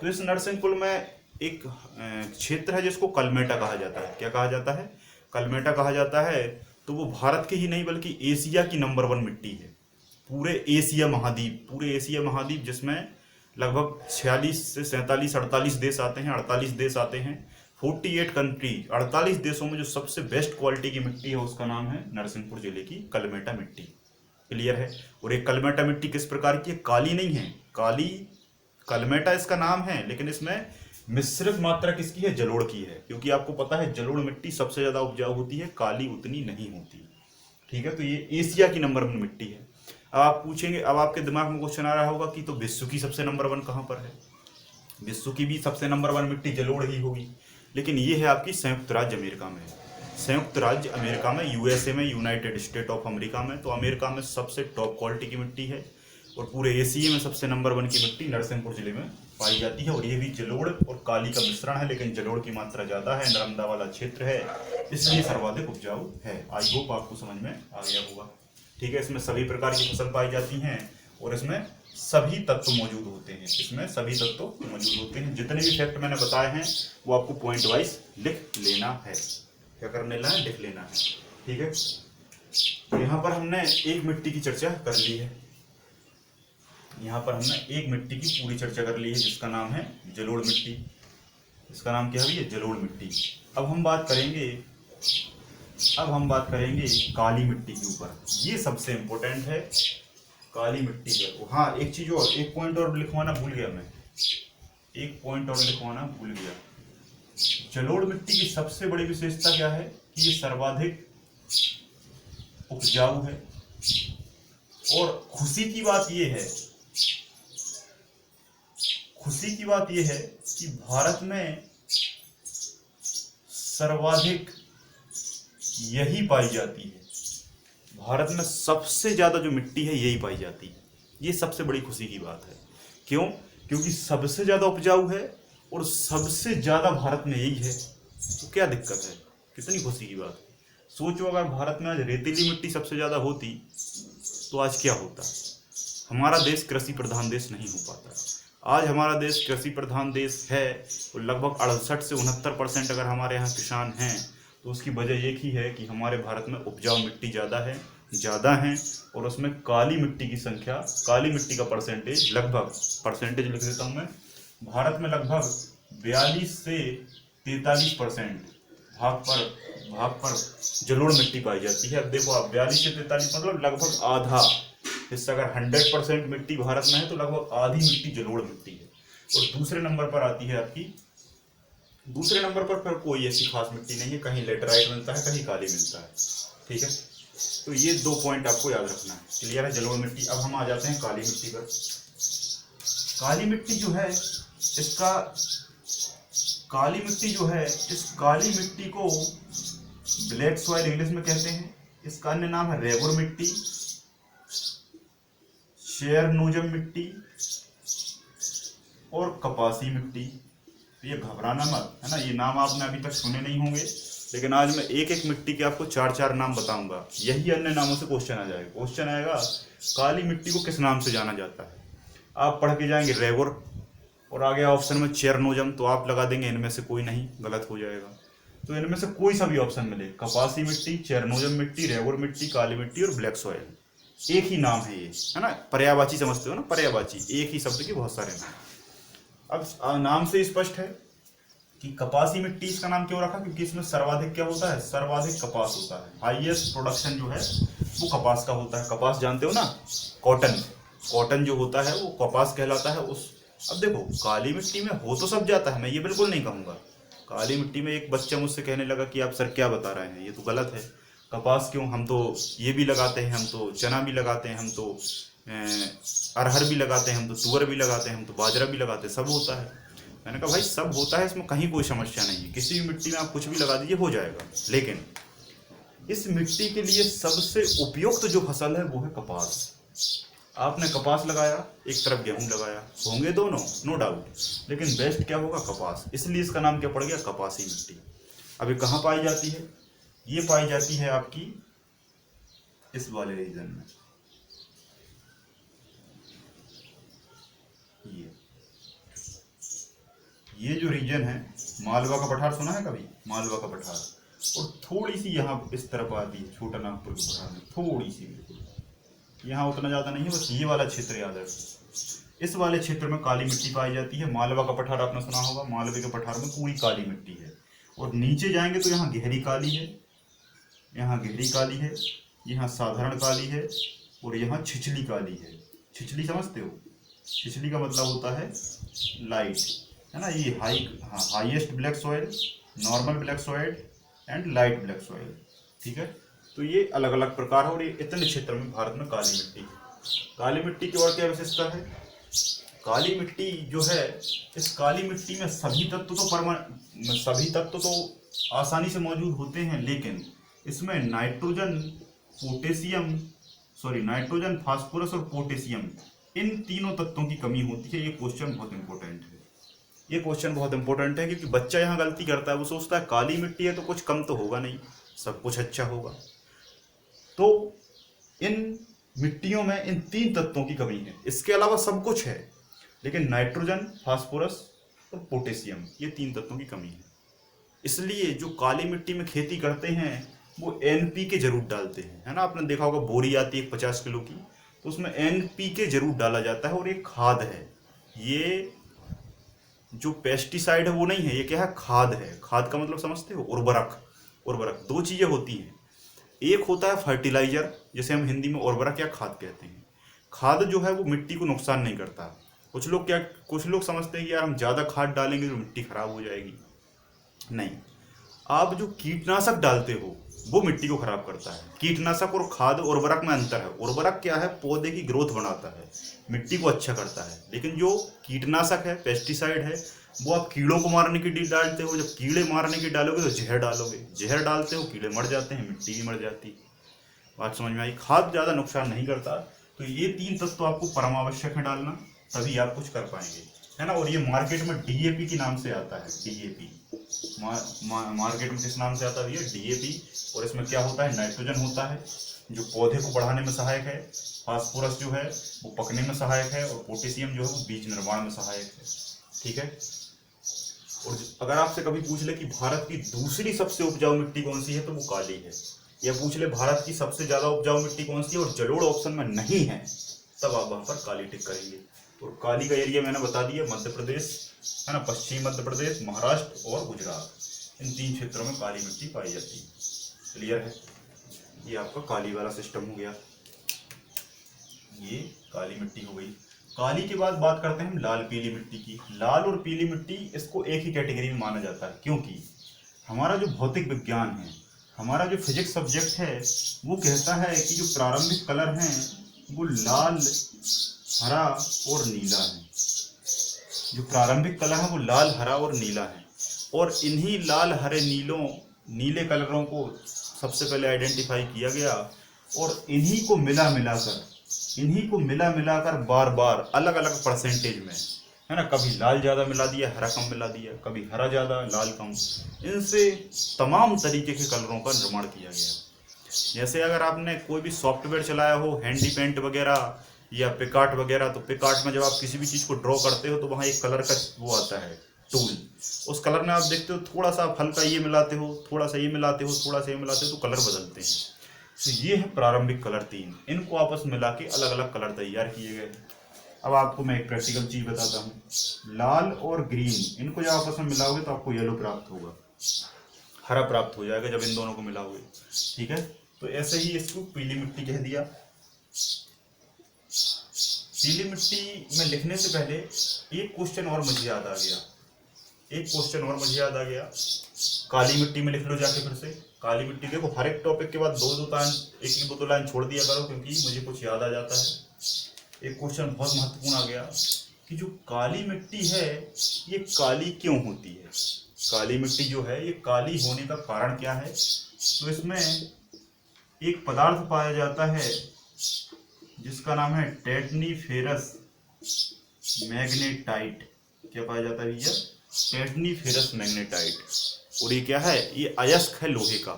तो इस नरसिंहपुर में एक क्षेत्र है जिसको कलमेटा कहा जाता है। क्या कहा जाता है, कलमेटा कहा जाता है। तो वो भारत के ही नहीं बल्कि एशिया की नंबर 1 मिट्टी है, पूरे एशिया महाद्वीप जिसमें लगभग 46 से 47 48 देश आते हैं, 48 कंट्री, 48 देशों में जो सबसे बेस्ट क्वालिटी की मिट्टी है उसका नाम है नरसिंहपुर जिले की कलमेटा मिट्टी। क्लियर है। और एक कलमेटा मिट्टी किस प्रकार की है, काली नहीं है, काली कलमेटा इसका नाम है, लेकिन इसमें मिश्रित मात्रा किसकी है, जलोढ़ की है, क्योंकि आपको पता है जलोढ़ मिट्टी सबसे ज्यादा उपजाऊ होती है, काली उतनी नहीं होती। ठीक है, तो ये एशिया की नंबर 1 मिट्टी है। अब आप पूछेंगे, अब आपके दिमाग में क्वेश्चन आ रहा होगा कि तो विश्व की सबसे नंबर 1 कहाँ पर है, विश्व की भी सबसे नंबर 1 मिट्टी जलोढ़ ही होगी। लेकिन ये है आपकी संयुक्त राज्य अमेरिका में। संयुक्त राज्य अमेरिका में, यूएसए में, यूनाइटेड स्टेट ऑफ अमेरिका में, तो अमेरिका में सबसे टॉप क्वालिटी की मिट्टी है। और पूरे एशिया में सबसे नंबर 1 की मिट्टी नरसिंहपुर जिले में पाई जाती है। और ये भी जलोढ़ और काली का मिश्रण है, लेकिन जलोढ़ की मात्रा ज़्यादा है, नर्मदा वाला क्षेत्र है, इसलिए सर्वाधिक उपजाऊ है। आई होप आपको समझ में आ गया होगा। ठीक है, इसमें सभी प्रकार की फसल पाई जाती हैं और इसमें सभी तत्व मौजूद होते हैं। इसमें सभी तत्व मौजूद होते हैं। जितने भी फैक्ट मैंने बताए हैं वो आपको पॉइंट वाइज लिख लेना है। क्या करने लेना है? लिख लेना है। ठीक है, तो यहाँ पर हमने एक मिट्टी की चर्चा कर ली है। यहाँ पर हमने एक मिट्टी की पूरी चर्चा कर ली है जिसका नाम है जलोढ़ मिट्टी। इसका नाम क्या है? ये जलोढ़ मिट्टी। अब हम बात करेंगे काली मिट्टी के ऊपर। ये सबसे इम्पोर्टेंट है, काली मिट्टी पर। हाँ, एक चीज और, एक पॉइंट और लिखवाना भूल गया मैं, जलोढ़ मिट्टी की सबसे बड़ी विशेषता क्या है कि ये सर्वाधिक उपजाऊ है। और खुशी की बात यह है कि भारत में सर्वाधिक यही पाई जाती है। भारत में सबसे ज्यादा जो मिट्टी है यही पाई जाती है। ये सबसे बड़ी खुशी की बात है। क्यों? क्योंकि सबसे ज्यादा उपजाऊ है और सबसे ज्यादा भारत में यही है। तो क्या दिक्कत है? कितनी खुशी की बात है। सोचो, अगर भारत में आज रेतीली मिट्टी सबसे ज्यादा होती तो आज क्या होता। हमारा देश कृषि प्रधान देश नहीं हो पाता। आज हमारा देश कृषि प्रधान देश है और लगभग 68 से 69% अगर हमारे यहाँ किसान हैं तो उसकी वजह एक ही है कि हमारे भारत में उपजाऊ मिट्टी ज़्यादा है और उसमें काली मिट्टी की संख्या, काली मिट्टी का परसेंटेज लिख देता हूँ मैं, भारत में लगभग 42 से 43% भाग पर जलोढ़ मिट्टी पाई जाती है। अब देखो आप, 42 से 43 मतलब लगभग आधा हिस्सा। अगर 100% मिट्टी भारत में है तो लगभग आधी मिट्टी जलोढ़ मिट्टी है। और दूसरे नंबर पर आती है आपकी, दूसरे नंबर पर फिर कोई ऐसी खास मिट्टी नहीं है, कहीं लेटराइट मिलता है, कहीं काली मिलता है। ठीक है, तो ये 2 पॉइंट आपको याद रखना है। क्लियर है? जलोढ़ मिट्टी। अब हम आ जाते हैं काली मिट्टी पर। काली मिट्टी जो है, इस काली मिट्टी को ब्लैक सॉइल इंग्लिश में कहते हैं। इसका अन्य नाम है रेगुर मिट्टी, शेरनोजम मिट्टी और कपासी मिट्टी। ये घबराना मत, है ना। ये नाम आपने अभी तक सुने नहीं होंगे, लेकिन आज मैं एक एक मिट्टी के आपको 4-4 नाम बताऊंगा। यही अन्य नामों से क्वेश्चन आएगा। काली मिट्टी को किस नाम से जाना जाता है? आप पढ़ के जाएंगे रेगुर और आगे ऑप्शन में चेरनोजम, तो आप लगा देंगे इनमें से कोई नहीं, गलत हो जाएगा। तो इनमें से कोई सा भी ऑप्शन मिले, कपासी मिट्टी, चेरनोजम मिट्टी, रेगुर मिट्टी, काली मिट्टी और ब्लैक सॉइल, एक ही नाम है ये, है ना। पर्यायवाची समझते हो ना, पर्यायवाची, एक ही शब्द के बहुत सारे नाम। अब नाम से स्पष्ट है कि कपासी मिट्टी इसका नाम क्यों रखा, क्योंकि इसमें सर्वाधिक क्या होता है? सर्वाधिक कपास होता है। हाईएस्ट प्रोडक्शन जो है वो कपास का होता है। कपास जानते हो ना, कॉटन जो होता है वो कपास कहलाता है। अब देखो, काली मिट्टी में हो तो सब जाता है, मैं ये बिल्कुल नहीं कहूँगा। काली मिट्टी में एक बच्चा मुझसे कहने लगा कि आप सर क्या बता रहे हैं, ये तो गलत है। कपास क्यों? हम तो ये भी लगाते हैं, हम तो चना भी लगाते हैं, हम तो अरहर भी लगाते हैं, हम तो तुअर भी लगाते हैं, हम तो बाजरा भी लगाते हैं, सब होता है। मैंने कहा भाई सब होता है, इसमें कहीं कोई समस्या नहीं है। किसी भी मिट्टी में आप कुछ भी लगा दीजिए, हो जाएगा। लेकिन इस मिट्टी के लिए सबसे उपयुक्त जो फसल है वो है कपास। आपने कपास लगाया, एक तरफ गेहूं लगाया, होंगे दोनों, नो डाउट, लेकिन बेस्ट क्या होगा? कपास। इसलिए इसका नाम क्या पड़ गया? कपासी मिट्टी। अभी कहाँ पाई जाती है? ये पाई जाती है आपकी इस वाले रीजन में। ये जो रीजन है, मालवा का पठार सुना है कभी? मालवा का पठार, और थोड़ी सी यहाँ इस तरफ आती है, छोटा नागपुर के पठार में थोड़ी सी, बिल्कुल यहाँ उतना ज़्यादा नहीं है, बस ये वाला क्षेत्र याद है। इस वाले क्षेत्र में काली मिट्टी पाई जाती है। मालवा का पठार आपने सुना होगा, मालवे के पठार में पूरी काली मिट्टी है। और नीचे जाएंगे तो यहाँ गहरी काली है, यहाँ गहरी काली है, यहाँ साधारण काली है और यहाँ छिछली काली है। छिछली समझते हो? छिछली का मतलब होता है लाइट, है ना। ये highest black soil, normal black soil and light black soil. ठीक है, तो ये अलग अलग प्रकार है और ये इतने क्षेत्र में भारत में काली मिट्टी की और क्या विशेषता है? काली मिट्टी जो है, इस काली मिट्टी में सभी तत्व तो आसानी से मौजूद होते हैं, लेकिन इसमें नाइट्रोजन, फास्फोरस और पोटेशियम, इन तीनों तत्वों की कमी होती है। ये क्वेश्चन बहुत इंपॉर्टेंट है। ये क्वेश्चन बहुत इंपॉर्टेंट है क्योंकि बच्चा यहाँ गलती करता है, वो सोचता है काली मिट्टी है तो कुछ कम तो होगा नहीं, सब कुछ अच्छा होगा। तो इन मिट्टियों में इन तीन तत्वों की कमी है, इसके अलावा सब कुछ है, लेकिन नाइट्रोजन, फास्फोरस और पोटेशियम, ये तीन तत्वों की कमी है। इसलिए जो काली मिट्टी में खेती करते हैं वो NPK जरूर डालते हैं, है ना। आपने देखा होगा बोरी आती है 50 किलो की, तो उसमें NPK जरूर डाला जाता है। और एक खाद है, ये जो पेस्टिसाइड है वो नहीं है, ये क्या है, खाद है। खाद का मतलब समझते हो, उर्वरक। दो चीजें होती हैं, एक होता है फर्टिलाइजर, जिसे हम हिंदी में उर्वरक या खाद कहते हैं। खाद जो है वो मिट्टी को नुकसान नहीं करता। कुछ लोग समझते हैं कि यार हम ज़्यादा खाद डालेंगे तो मिट्टी खराब हो जाएगी। नहीं, आप जो कीटनाशक डालते हो वो मिट्टी को खराब करता है। कीटनाशक और खाद, उर्वरक में अंतर है। उर्वरक क्या है, पौधे की ग्रोथ बढ़ाता है, मिट्टी को अच्छा करता है। लेकिन जो कीटनाशक है, पेस्टिसाइड है, वो आप कीड़ों को मारने के लिए डालते हो। जब कीड़े मारने के डालोगे तो जहर डालोगे, जहर डालते हो, कीड़े मर जाते हैं, मिट्टी भी मर जाती है। बात समझ में आई। खाद ज़्यादा नुकसान नहीं करता। तो ये तीन तत्व तो आपको परमावश्यक है डालना, तभी आप कुछ कर पाएंगे, है ना। और ये मार्केट में DAP के नाम से आता है। DAP मार्केट में किस नाम से आता है भैया, DAP। और इसमें क्या होता है, नाइट्रोजन होता है जो पौधे को बढ़ाने में सहायक है, फास्फोरस जो है वो पकने में सहायक है, और पोटेशियम जो है वो बीज निर्माण में सहायक है। ठीक है। और अगर आपसे कभी पूछ ले कि भारत की दूसरी सबसे उपजाऊ मिट्टी कौन सी है, तो वो काली है। या पूछ ले भारत की सबसे ज्यादा उपजाऊ मिट्टी कौन सी है और जलोढ़ ऑप्शन में नहीं है, तब आप वहां पर काली टिक करेंगे। और काली का एरिया मैंने बता दिया, मध्य प्रदेश, है ना, पश्चिमी मध्य प्रदेश, महाराष्ट्र और गुजरात, इन तीन क्षेत्रों में काली मिट्टी पाई जाती है। क्लियर है। ये आपका काली वाला सिस्टम हो गया, ये काली मिट्टी हो गई। काली के बाद बात करते हैं हम लाल पीली मिट्टी की। लाल और पीली मिट्टी, इसको एक ही कैटेगरी में माना जाता है, क्योंकि हमारा जो भौतिक विज्ञान है, हमारा जो फिजिक्स सब्जेक्ट है, वो कहता है कि जो प्रारंभिक कलर हैं वो लाल, हरा और नीला है। जो प्रारंभिक कलर है वो लाल, हरा और नीला है। और इन्हीं लाल, हरे, नीले कलरों को सबसे पहले आइडेंटिफाई किया गया, और इन्हीं को मिला मिलाकर बार बार अलग अलग परसेंटेज में, है ना, कभी लाल ज़्यादा मिला दिया, हरा कम मिला दिया, कभी हरा ज़्यादा, लाल कम, इनसे तमाम तरीके के कलरों का निर्माण किया गया। जैसे अगर आपने कोई भी सॉफ्टवेयर चलाया हो, हैंडी पेंट वगैरह या पिकार्ट वगैरह, तो पिकार्ट में जब आप किसी भी चीज़ को ड्रॉ करते हो तो वहाँ एक कलर का वो आता है टूल, उस कलर में आप देखते हो थोड़ा सा हल्का ये मिलाते हो, थोड़ा सा ये मिलाते हो, थोड़ा सा ये मिलाते हो, तो कलर बदलते हैं। तो ये है प्रारंभिक कलर तीन, इनको आपस में मिला के अलग अलग कलर तैयार किए गए। अब आपको मैं एक प्रैक्टिकल चीज बताता हूँ, लाल और ग्रीन, इनको जब आपस में मिलाओगे तो आपको येलो प्राप्त होगा, हरा प्राप्त हो जाएगा जब इन दोनों को मिलाओगे। ठीक है। तो ऐसे ही इसको पीली मिट्टी कह दिया। पीली मिट्टी में लिखने से पहले एक क्वेश्चन और मुझे याद आ गया, काली मिट्टी में लिख लो जाके फिर से। काली मिट्टी देखो, हर एक टॉपिक के बाद दो लाइन छोड़ दिया करो, क्योंकि मुझे कुछ याद आ जाता है। एक क्वेश्चन बहुत महत्वपूर्ण आ गया कि जो काली मिट्टी है ये काली क्यों होती है। काली मिट्टी जो है ये काली होने का कारण क्या है। तो इसमें एक पदार्थ पाया जाता है जिसका नाम है टेटनीफेरस मैग्नेटाइट। क्या पाया जाता है भैया, टेटनीफेरस मैग्नेटाइट। और ये क्या है, ये अयस्क है लोहे का।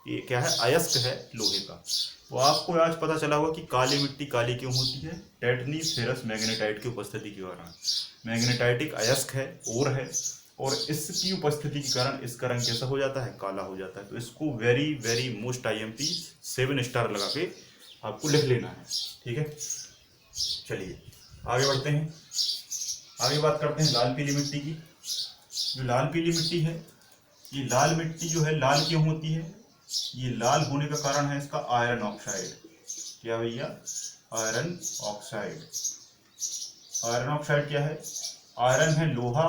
ये क्या है, अयस्क है लोहे का। तो आपको आज पता चला होगा कि काली मिट्टी काली क्यों होती है, टेटनीफेरस मैग्नेटाइट की उपस्थिति के कारण। मैग्नेटाइट एक अयस्क है, और है, और इसकी उपस्थिति के कारण इसका रंग कैसा हो जाता है, काला हो जाता है। तो इसको very very most IMP 7 star लगा के आपको लिख लेना है। ठीक है। चलिए आगे बढ़ते हैं, आगे बात करते हैं लाल पीली मिट्टी की। जो लाल पीली मिट्टी है, ये लाल मिट्टी जो है लाल क्यों होती है, ये लाल होने का कारण है इसका आयरन ऑक्साइड। क्या भैया, आयरन ऑक्साइड। आयरन ऑक्साइड क्या है, आयरन है लोहा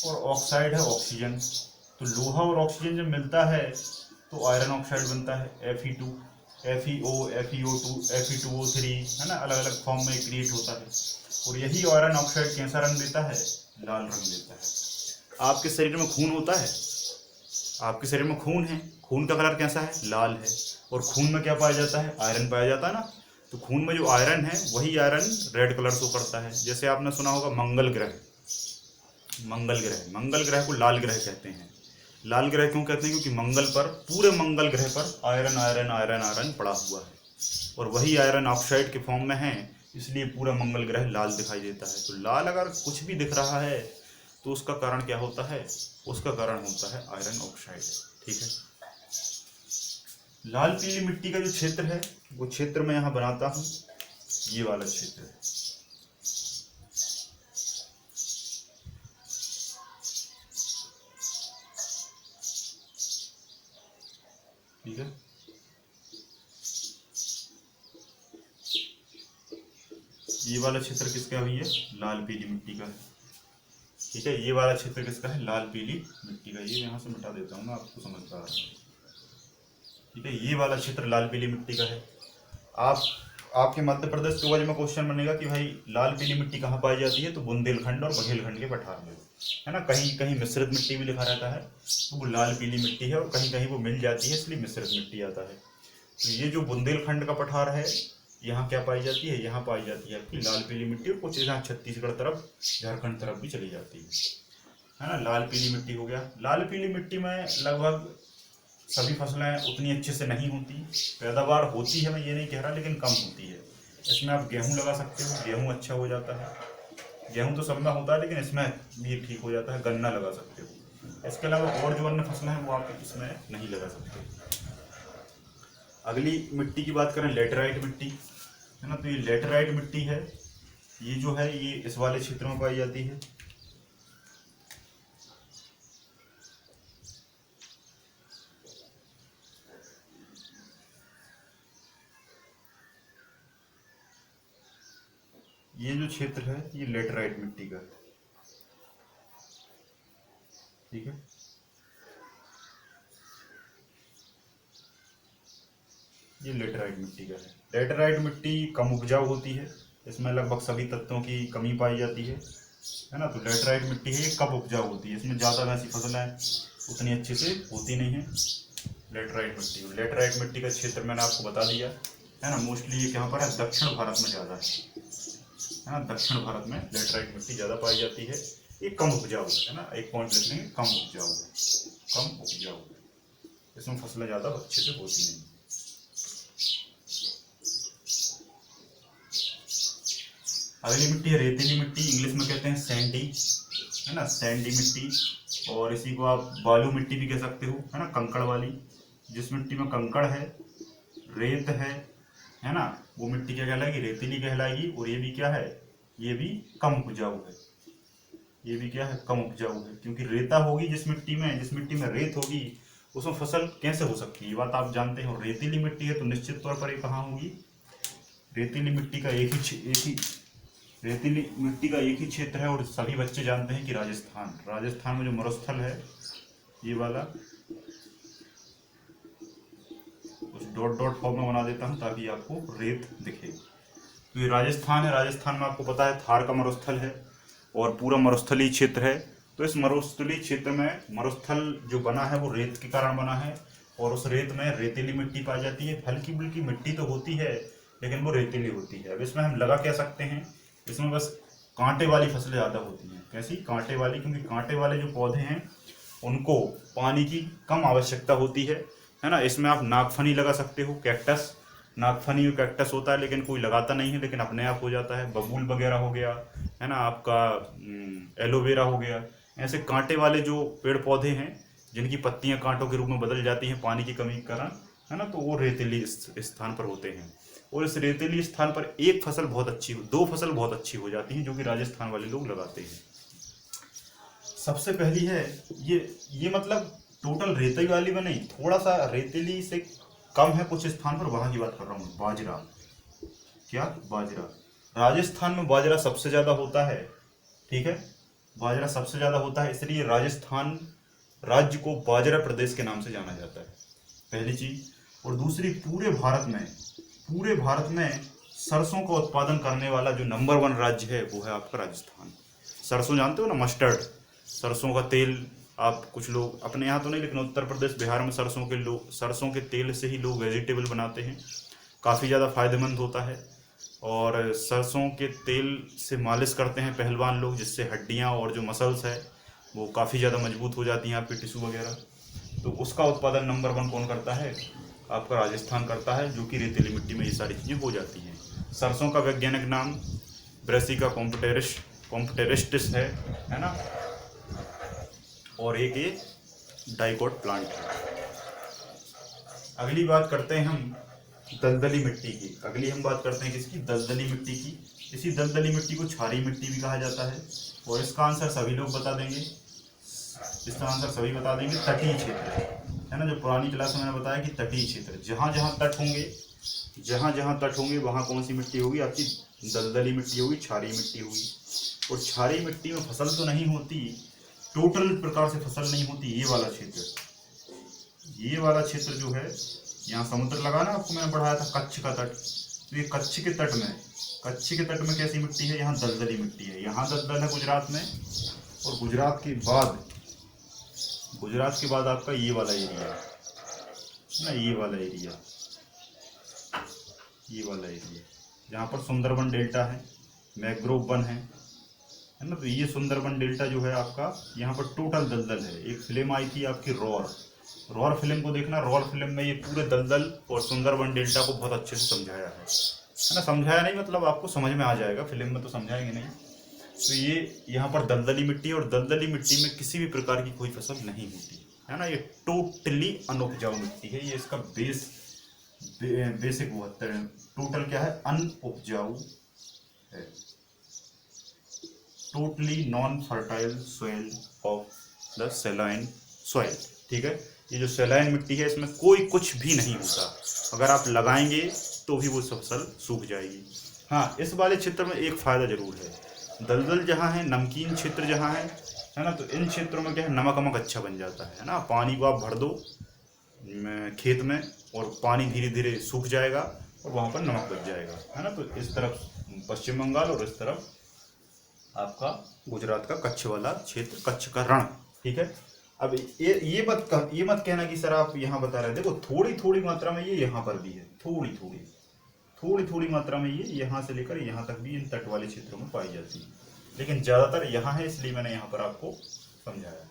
और ऑक्साइड है ऑक्सीजन। तो लोहा और ऑक्सीजन जब मिलता है तो आयरन ऑक्साइड बनता है, Fe2। Fe2O3 है ना, अलग अलग फॉर्म में क्रिएट होता है। और यही आयरन ऑक्साइड कैसा रंग देता है? लाल रंग देता है। आपके शरीर में खून होता है, आपके शरीर में खून है, खून का कलर कैसा है? लाल है। और खून में क्या पाया जाता है? आयरन पाया जाता है ना। तो खून में जो आयरन है वही आयरन रेड कलर शो करता है। जैसे आपने सुना होगा मंगल ग्रह, मंगल ग्रह, मंगल ग्रह को लाल ग्रह कहते हैं। लाल ग्रह क्यों कहते हैं? क्योंकि मंगल पर, पूरे मंगल ग्रह पर आयरन आयरन आयरन आयरन पड़ा हुआ है, और वही आयरन ऑक्साइड के फॉर्म में है, इसलिए पूरा मंगल ग्रह लाल दिखाई देता है। तो लाल अगर कुछ भी दिख रहा है तो उसका कारण क्या होता है? उसका कारण होता है आयरन ऑक्साइड। ठीक है। लाल पीली मिट्टी का जो क्षेत्र है वो क्षेत्र मैं यहाँ बनाता हूँ, ये वाला क्षेत्र है। ठीक है। ये वाला क्षेत्र किसका है? लाल पीली मिट्टी का है। ठीक है। ये वाला क्षेत्र किसका है? लाल पीली मिट्टी का। ये यहाँ से मिटा देता हूँ ना, आपको समझ पा रहा है। ठीक है। ये वाला क्षेत्र लाल पीली मिट्टी का है। आपके मध्य प्रदेश के में क्वेश्चन बनेगा कि भाई लाल पीली मिट्टी कहाँ पाई जाती है? तो बुंदेलखंड और बघेलखंड के पठार में, है ना। कहीं कहीं मिश्रित मिट्टी भी लिखा रहता है, तो वो लाल पीली मिट्टी है, और कहीं कहीं वो मिल जाती है, इसलिए मिश्रित मिट्टी आता है। तो ये जो बुंदेलखंड का पठार है, यहाँ क्या पाई जाती है? यहाँ पाई जाती है आपकी लाल पीली मिट्टी, और कुछ यहाँ छत्तीसगढ़ तरफ, झारखंड तरफ भी चली जाती है ना। लाल पीली मिट्टी हो गया। लाल पीली मिट्टी में लगभग सभी फसलें उतनी अच्छे से नहीं होती, पैदावार होती है, मैं ये नहीं कह रहा, लेकिन कम होती है। इसमें आप गेहूं लगा सकते हो, गेहूं अच्छा हो जाता है। गेहूं तो सब में होता है, लेकिन इसमें भी ठीक हो जाता है। गन्ना लगा सकते हो। इसके अलावा और जो अन्य फसलें हैं वो आप इसमें नहीं लगा सकते। अगली मिट्टी की बात करें, लेटराइट मिट्टी, है ना। तो ये लेटराइट मिट्टी है, ये जो है ये इस वाले क्षेत्र में पाई जाती है। ये जो क्षेत्र है ये लेटराइट मिट्टी का है। ठीक है। ये लेटराइट मिट्टी का है। लेटराइट मिट्टी कम उपजाऊ होती है, इसमें लगभग सभी तत्वों की कमी पाई जाती है ना। तो लेटराइट मिट्टी है, ये कम उपजाऊ होती है, इसमें ज़्यादा वैसी फसलें उतनी अच्छे से होती नहीं है। लेटराइट मिट्टी, लेटराइट मिट्टी का क्षेत्र मैंने आपको बता दिया है ना। मोस्टली ये कहाँ पर है? दक्षिण भारत में ज़्यादा है ना। दक्षिण भारत में लेटराइट मिट्टी ज़्यादा पाई जाती है। ये कम उपजाऊ है ना, एक पॉइंट लिख लेंगे, कम उपजाऊ है, कम उपजाऊ है, इसमें फसलें ज़्यादा अच्छे से होती नहीं। अगली मिट्टी है रेतीली मिट्टी, इंग्लिश में कहते हैं सैंडी, है ना, सैंडी मिट्टी। और इसी को आप बालू मिट्टी भी कह सकते हो, है ना, कंकड़ वाली। जिस मिट्टी में कंकड़ है, रेत है ना, वो मिट्टी क्या कहलाएगी? रेतीली कहलाएगी। और ये भी क्या है? ये भी कम उपजाऊ है। ये भी क्या है? कम उपजाऊ है, क्योंकि रेता होगी जिस मिट्टी में, जिस मिट्टी में रेत होगी उसमें फसल कैसे हो सकती है? ये बात आप जानते हो। रेतीली मिट्टी है तो निश्चित तौर पर ये कहाँ होगी? रेतीली मिट्टी का रेतीली मिट्टी का एक ही क्षेत्र है, और सभी बच्चे जानते हैं कि राजस्थान में जो मरुस्थल है, ये वाला कुछ डॉट डॉट फॉर्म में बना देता हूँ ताकि आपको रेत दिखे। तो ये राजस्थान है। राजस्थान में आपको पता है थार का मरुस्थल है, और पूरा मरुस्थलीय क्षेत्र है। तो इस मरुस्थलीय क्षेत्र में मरुस्थल जो बना है वो रेत के कारण बना है, और उस रेत में रेतीली मिट्टी पाई जाती है। हल्की फुल्की मिट्टी तो होती है, लेकिन वो रेतीली होती है। अब इसमें हम लगा क्या सकते हैं? इसमें बस कांटे वाली फसलें ज़्यादा होती हैं। कैसी? कांटे वाली, क्योंकि कांटे वाले जो पौधे हैं उनको पानी की कम आवश्यकता होती है ना। इसमें आप नागफनी लगा सकते हो, कैक्टस। नागफनी और कैक्टस होता है, लेकिन कोई लगाता नहीं है, लेकिन अपने आप हो जाता है। बबूल वगैरह हो गया, है ना, आपका एलोवेरा हो गया। ऐसे कांटे वाले जो पेड़ पौधे हैं जिनकी पत्तियां कांटों के रूप में बदल जाती हैं पानी की कमी के कारण, है ना, तो वो रेतीली स्थान पर होते हैं। और इस रेतीली स्थान पर एक फसल बहुत अच्छी, दो फसल बहुत अच्छी हो जाती हैं, जो कि राजस्थान वाले लोग लगाते हैं। सबसे पहली है ये मतलब टोटल रेतीली वाली में नहीं, थोड़ा सा रेतीली से कम है कुछ स्थान पर, वहां की बात कर रहा हूँ। बाजरा, क्या? बाजरा। राजस्थान में बाजरा सबसे ज्यादा होता है। ठीक है। बाजरा सबसे ज्यादा होता है, इसलिए राजस्थान राज्य को बाजरा प्रदेश के नाम से जाना जाता है, पहली चीज। और दूसरी पूरे भारत में सरसों का उत्पादन करने वाला जो नंबर 1 राज्य है वो है आपका राजस्थान। सरसों जानते हो ना, मस्टर्ड, सरसों का तेल। आप कुछ लोग अपने यहाँ तो नहीं, लेकिन उत्तर प्रदेश बिहार में सरसों के तेल से ही लोग वेजिटेबल बनाते हैं, काफ़ी ज़्यादा फायदेमंद होता है। और सरसों के तेल से मालिश करते हैं पहलवान लोग, जिससे हड्डियाँ और जो मसल्स है वो काफ़ी ज़्यादा मजबूत हो जाती हैं, आपकी टिश्यू वगैरह। तो उसका उत्पादन नंबर 1 कौन करता है? आपका राजस्थान करता है, जो कि रेतीली मिट्टी में ये सारी चीज़ें हो जाती हैं। सरसों का वैज्ञानिक नाम ब्रेसिका कॉम्प्टेरिस्टिस है ना, और एक ये डाइकोट प्लांट है। अगली बात करते हैं हम दलदली मिट्टी की। अगली हम बात करते हैं किसकी? दलदली मिट्टी की। इसी दलदली मिट्टी को क्षारीय मिट्टी भी कहा जाता है। और इसका आंसर सभी लोग बता देंगे, तटीय क्षेत्र है ना। जो पुरानी क्लास में मैंने बताया कि तटीय क्षेत्र, जहाँ जहाँ तट होंगे वहाँ कौन सी मिट्टी होगी? आपकी दलदली मिट्टी होगी, क्षारीय मिट्टी होगी। और क्षारीय मिट्टी में फसल तो नहीं होती, टोटल प्रकार से फसल नहीं होती। ये वाला क्षेत्र जो है, यहाँ समुद्र लगा ना, आपको मैंने पढ़ाया था कच्छ का तट। तो ये कच्छ के तट में कैसी मिट्टी है? यहाँ दलदली मिट्टी है। यहाँ दलदल है गुजरात में, और गुजरात के बाद आपका ये वाला एरिया ना, ये वाला एरिया जहाँ पर सुंदरबन डेल्टा है, मैंग्रोव वन है ना। तो ये सुंदरबन डेल्टा जो है आपका, यहाँ पर टोटल दलदल है। एक फिल्म आई थी आपकी रॉर फिल्म को देखना। रॉर फिल्म में ये पूरे दलदल और सुंदरबन डेल्टा को बहुत अच्छे से समझाया है ना। समझाया नहीं मतलब आपको समझ में आ जाएगा, फिल्म में तो समझाएंगे नहीं। तो ये यहाँ पर दलदली मिट्टी है, और दलदली मिट्टी में किसी भी प्रकार की कोई फसल नहीं होती है ना। ये टोटली अनउपजाऊ मिट्टी है। ये इसका बेसिक वो टोटल क्या है? अनउपजाऊ है। Totally non fertile soil of the saline soil. ठीक है, ये जो सैलाइन मिट्टी है इसमें कोई कुछ भी नहीं होता। अगर आप लगाएंगे तो भी वो फसल सूख जाएगी। हाँ, इस वाले क्षेत्र में एक फायदा जरूर है। दलदल जहाँ है, नमकीन क्षेत्र जहाँ है ना, तो इन क्षेत्रों में क्या है? नमक अच्छा बन जाता है ना। पानी को आप भर दो खेत में, और पानी धीरे धीरे सूख जाएगा, और वहाँ पर नमक बच जाएगा, है ना। तो इस तरफ पश्चिम बंगाल, और इस तरफ आपका गुजरात का कच्छ वाला क्षेत्र, कच्छ का रण। ठीक है, अब ये मत कहना कि सर आप यहाँ बता रहे हैं। देखो, थोड़ी मात्रा में ये यहाँ पर भी है, थोड़ी मात्रा में ये यहाँ से लेकर यहाँ तक भी इन तट वाले क्षेत्रों में पाई जाती है, लेकिन ज़्यादातर यहाँ है, इसलिए मैंने यहाँ पर आपको समझाया।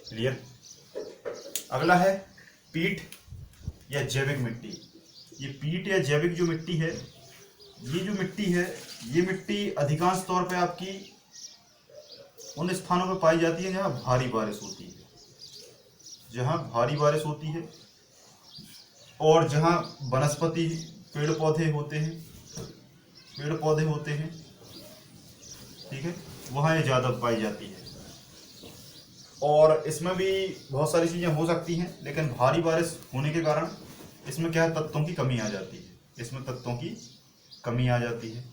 क्लियर? अगला है पीट या जैविक मिट्टी। ये पीट या जैविक जो मिट्टी है, ये मिट्टी अधिकांश तौर पे आपकी उन स्थानों पर पाई जाती है जहाँ भारी बारिश होती है, और जहाँ वनस्पति पेड़ पौधे होते हैं, ठीक है, वहाँ ये ज़्यादा पाई जाती है। और इसमें भी बहुत सारी चीज़ें हो सकती हैं, लेकिन भारी बारिश होने के कारण इसमें क्या है? तत्वों की कमी आ जाती है।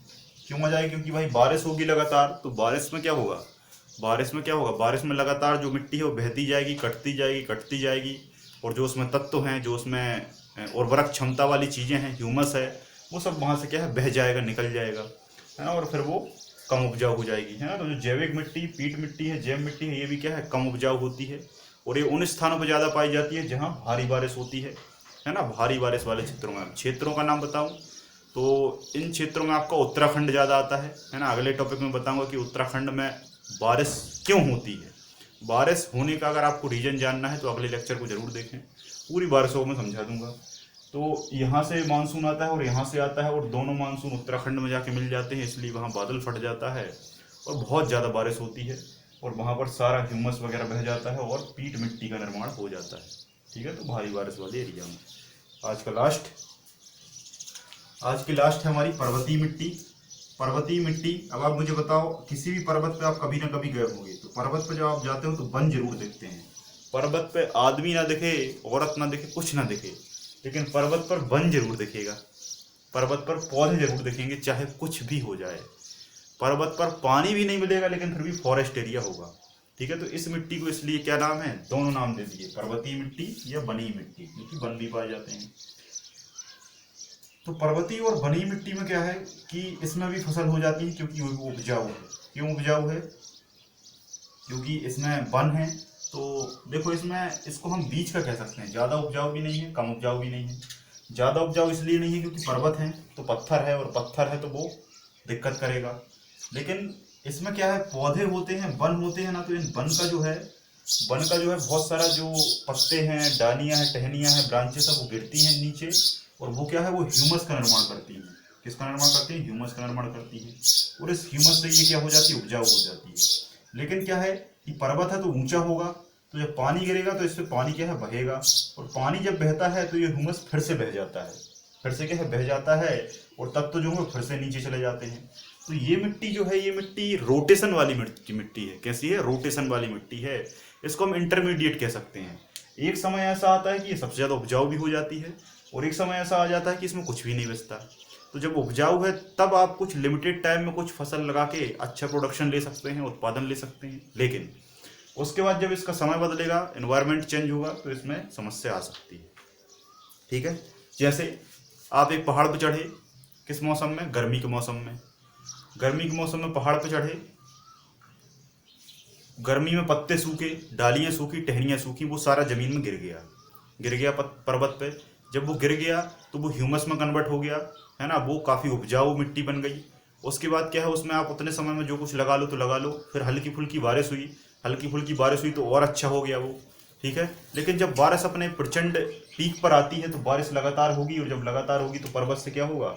क्यों आ जाएगी? क्योंकि भाई बारिश होगी लगातार, तो बारिश में क्या होगा? बारिश में लगातार जो मिट्टी है वो बहती जाएगी, कटती जाएगी, और जो उसमें तत्व हैं, जो उसमें उर्वरक क्षमता वाली चीज़ें हैं, ह्यूमस है, वो सब वहाँ से क्या है? बह जाएगा, निकल जाएगा, है ना। और फिर वो कम उपजाऊ हो जाएगी, है ना। तो जो जैविक मिट्टी, पीट मिट्टी है, जैव मिट्टी है, ये भी क्या है? कम उपजाऊ होती है, और ये उन स्थानों पर ज़्यादा पाई जाती है जहाँ भारी बारिश होती है ना। भारी बारिश वाले क्षेत्रों का नाम बताऊँ तो इन क्षेत्रों में आपका उत्तराखंड ज़्यादा आता है ना। अगले टॉपिक में बताऊँगा कि उत्तराखंड में बारिश क्यों होती है। बारिश होने का अगर आपको रीजन जानना है तो अगले लेक्चर को जरूर देखें, पूरी बारिशों में समझा दूंगा। तो यहाँ से मानसून आता है और यहाँ से आता है, और दोनों मानसून उत्तराखंड में जाके मिल जाते हैं, इसलिए वहाँ बादल फट जाता है और बहुत ज़्यादा बारिश होती है, और वहाँ पर सारा ह्यूमस वगैरह बह जाता है और पीट मिट्टी का निर्माण हो जाता है। ठीक है, तो भारी बारिश वाले एरिया में। आज की लास्ट है हमारी पर्वतीय मिट्टी। अब आप मुझे बताओ, किसी भी पर्वत पे आप कभी ना कभी गए होंगे, तो पर्वत पे जब आप जाते हो तो वन जरूर देखते हैं। पर्वत पे आदमी ना दिखे, औरत ना दिखे, कुछ ना दिखे, लेकिन पर्वत पर वन जरूर दिखेगा, पर्वत पर पौधे जरूर दिखेंगे, चाहे कुछ भी हो जाए। पर्वत पर पानी भी नहीं मिलेगा, लेकिन फिर भी फॉरेस्ट एरिया होगा। ठीक है, तो इस मिट्टी को इसलिए क्या नाम है? दोनों नाम दे दिए, पर्वतीय मिट्टी या वनीय मिट्टी, क्योंकि वन भी पाए जाते हैं। तो पर्वतीय और बनी मिट्टी में क्या है कि इसमें भी फसल हो जाती है, क्योंकि वो उपजाऊ है। क्यों उपजाऊ है? क्योंकि इसमें वन है। तो देखो, इसमें इसको हम बीच का कह सकते हैं, ज़्यादा उपजाऊ भी नहीं है, कम उपजाऊ भी नहीं है। ज़्यादा उपजाऊ इसलिए नहीं है क्योंकि पर्वत है तो पत्थर है, और पत्थर है तो वो दिक्कत करेगा। लेकिन इसमें क्या है, पौधे होते हैं, वन होते हैं ना, तो इन वन का जो है बहुत सारा जो पत्ते हैं, डालियां हैं, टहनियां हैं, ब्रांचेस है, वो गिरती हैं नीचे, और वो क्या है, वो ह्यूमस का निर्माण करती हैं। किसका निर्माण करती है? ह्यूमस का निर्माण करती है। और इस ह्यूमस से ये क्या हो जाती है, उपजाऊ हो जाती है। लेकिन क्या है कि पर्वत है तो ऊंचा होगा, तो जब पानी गिरेगा तो इससे पानी क्या है, बहेगा, और पानी जब बहता है तो ये ह्यूमस फिर से बह जाता है, फिर से क्या है, बह जाता है, और तब तो जो है फिर से नीचे चले जाते हैं। तो ये मिट्टी जो है, ये मिट्टी रोटेशन वाली मिट्टी है। कैसी है? रोटेशन वाली मिट्टी है। इसको हम इंटरमीडिएट कह सकते हैं। एक समय ऐसा आता है कि ये सबसे ज़्यादा उपजाऊ भी हो जाती है, और एक समय ऐसा आ जाता है कि इसमें कुछ भी नहीं बचता। तो जब उपजाऊ है तब आप कुछ लिमिटेड टाइम में कुछ फसल लगा के अच्छा प्रोडक्शन ले सकते हैं, उत्पादन ले सकते हैं। लेकिन उसके बाद जब इसका समय बदलेगा, एनवायरनमेंट चेंज होगा, तो इसमें समस्या आ सकती है। ठीक है? जैसे आप एक पहाड़ पर चढ़े, किस मौसम में? गर्मी के मौसम में। गर्मी के मौसम में पहाड़ पर चढ़े, गर्मी में पत्ते सूखे, डालियां सूखी, टहनियां सूखी, वो सारा जमीन में गिर गया पर्वत पे। जब वो गिर गया तो वो ह्यूमस में कन्वर्ट हो गया, है ना, वो काफ़ी उपजाऊ मिट्टी बन गई। उसके बाद क्या है, उसमें आप उतने समय में जो कुछ लगा लो तो लगा लो, फिर हल्की फुल्की बारिश हुई तो और अच्छा हो गया वो। ठीक है? लेकिन जब बारिश अपने प्रचंड पीक पर आती है तो बारिश लगातार होगी, और जब लगातार होगी तो पर्वत से क्या होगा,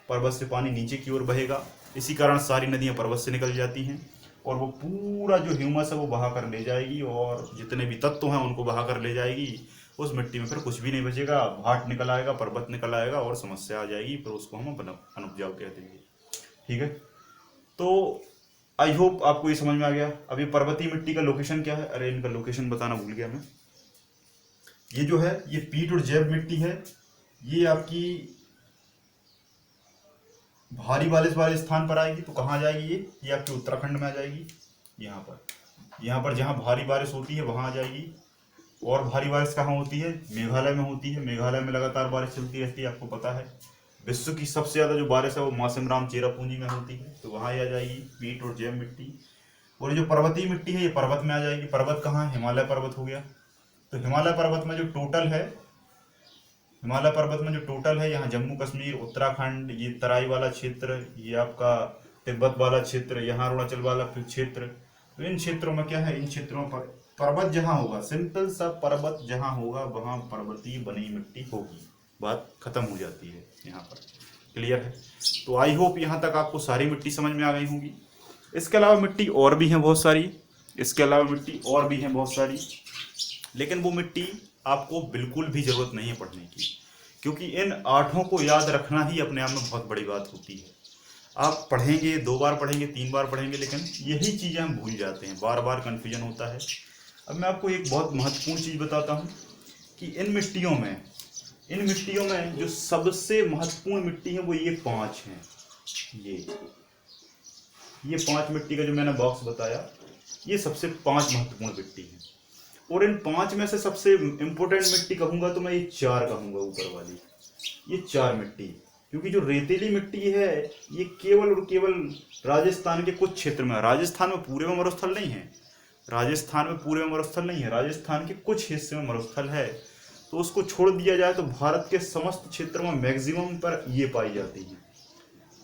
पर्वत से पानी नीचे की ओर बहेगा। इसी कारण सारी नदियां पर्वत से निकल जाती हैं, और वो पूरा जो ह्यूमस है वो बहा कर ले जाएगी, और जितने भी तत्व हैं उनको बहा कर ले जाएगी। उस मिट्टी में फिर कुछ भी नहीं बचेगा, भाट निकल आएगा, पर्वत निकल आएगा, और समस्या आ जाएगी, फिर उसको हम अनुपजाऊ कह देंगे। ठीक है? तो आई होप आपको ये समझ में आ गया। अभी पर्वतीय मिट्टी का लोकेशन क्या है? अरे, इनका लोकेशन बताना भूल गया मैं। ये जो है, ये पीट और जैव मिट्टी है। ये आपकी भारी बारिश वाले स्थान पर आएगी, तो कहाँ जाएगी ये आपके उत्तराखंड में आ जाएगी। यहाँ पर जहाँ भारी बारिश होती है वहाँ आ जाएगी। और भारी बारिश कहाँ होती है? मेघालय में होती है। मेघालय में लगातार बारिश चलती रहती है, आपको पता है। विश्व की सबसे ज़्यादा जो बारिश है वो मासिमराम चेरापूंजी में होती है, तो वहाँ आ जाएगी पीट और जैव मिट्टी। और ये जो पर्वतीय मिट्टी है, ये पर्वत में आ जाएगी। पर्वत कहाँ? हिमालय पर्वत हो गया। तो हिमालय पर्वत में जो टोटल है, यहाँ जम्मू कश्मीर, उत्तराखंड, ये तराई वाला क्षेत्र, ये आपका तिब्बत वाला क्षेत्र, यहाँ अरुणाचल वाला क्षेत्र। तो इन क्षेत्रों में क्या है, इन क्षेत्रों पर पर्वत जहाँ होगा, सिंपल सा पर्वत जहाँ होगा वहाँ पर्वतीय बनी मिट्टी होगी। बात खत्म हो जाती है यहाँ पर। क्लियर है? तो आई होप यहाँ तक आपको सारी मिट्टी समझ में आ गई होगी। इसके अलावा मिट्टी और भी हैं बहुत सारी, लेकिन वो मिट्टी आपको बिल्कुल भी जरूरत नहीं है पढ़ने की, क्योंकि इन 8 को याद रखना ही अपने आप में बहुत बड़ी बात होती है। आप पढ़ेंगे, 2 बार पढ़ेंगे, 3 बार पढ़ेंगे, लेकिन यही चीज़ें हम भूल जाते हैं, बार बार कन्फ्यूजन होता है। अब मैं आपको एक बहुत महत्वपूर्ण चीज़ बताता हूँ कि इन मिट्टियों में जो सबसे महत्वपूर्ण मिट्टी है वो ये 5 हैं। ये 5 मिट्टी का जो मैंने बॉक्स बताया, ये सबसे 5 महत्वपूर्ण मिट्टी है। और इन 5 में से सबसे इम्पोर्टेंट मिट्टी कहूँगा तो मैं ये 4 कहूँगा, ऊपर वाली ये 4 मिट्टी। क्योंकि जो रेतीली मिट्टी है ये केवल और केवल राजस्थान के कुछ क्षेत्र में, राजस्थान में पूरे में मरुस्थल नहीं है, राजस्थान के कुछ हिस्से में मरुस्थल है। तो उसको छोड़ दिया जाए तो भारत के समस्त क्षेत्रों में मैक्सिमम पर ये पाई जाती है,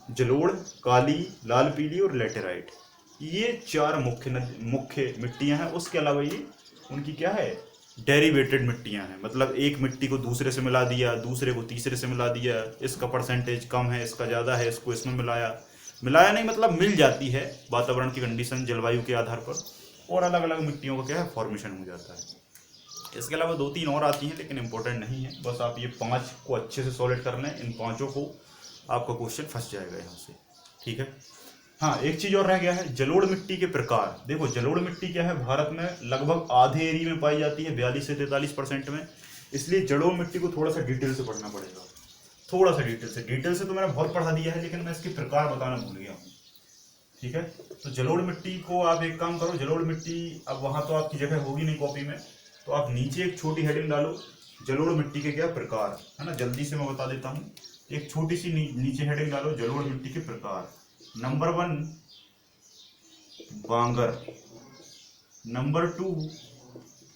जलोढ़, काली, लाल पीली और लेटेराइट। ये 4 मुख्य मिट्टियां हैं। उसके अलावा ये उनकी क्या है, डेरिवेटेड मिट्टियां हैं। मतलब एक मिट्टी को दूसरे से मिला दिया, दूसरे को तीसरे से मिला दिया, इसका परसेंटेज कम है, इसका ज़्यादा है, इसको इसमें मिलाया नहीं, मतलब मिल जाती है वातावरण की कंडीशन, जलवायु के आधार पर, और अलग अलग मिट्टियों का क्या है, फॉर्मेशन हो जाता है। इसके अलावा 2-3 और आती हैं, लेकिन इंपॉर्टेंट नहीं है। बस आप ये 5 को अच्छे से सॉलिड कर लें, इन 5 को आपका क्वेश्चन फंस जाएगा यहाँ से। ठीक है? हाँ, एक चीज़ और रह गया है, जलोढ़ मिट्टी के प्रकार। देखो, जलोढ़ मिट्टी क्या है, भारत में लगभग आधे एरिया में पाई जाती है, 42 से 43% में। इसलिए जलोढ़ मिट्टी को थोड़ा सा डिटेल से पढ़ना पड़ेगा, डिटेल से तो मैंने बहुत पढ़ा दिया है, लेकिन मैं इसके प्रकार बताना भूल गया हूँ। ठीक है? तो जलोढ़ मिट्टी को आप एक काम करो, जलोढ़ मिट्टी, अब वहाँ तो आपकी जगह होगी नहीं कॉपी में, तो आप नीचे एक छोटी हेडिंग डालो, जलोढ़ मिट्टी के क्या प्रकार, है ना, जल्दी से मैं बता देता हूँ। एक छोटी सी नीचे हेडिंग डालो, जलोढ़ मिट्टी के प्रकार। नंबर 1 बांगर, नंबर 2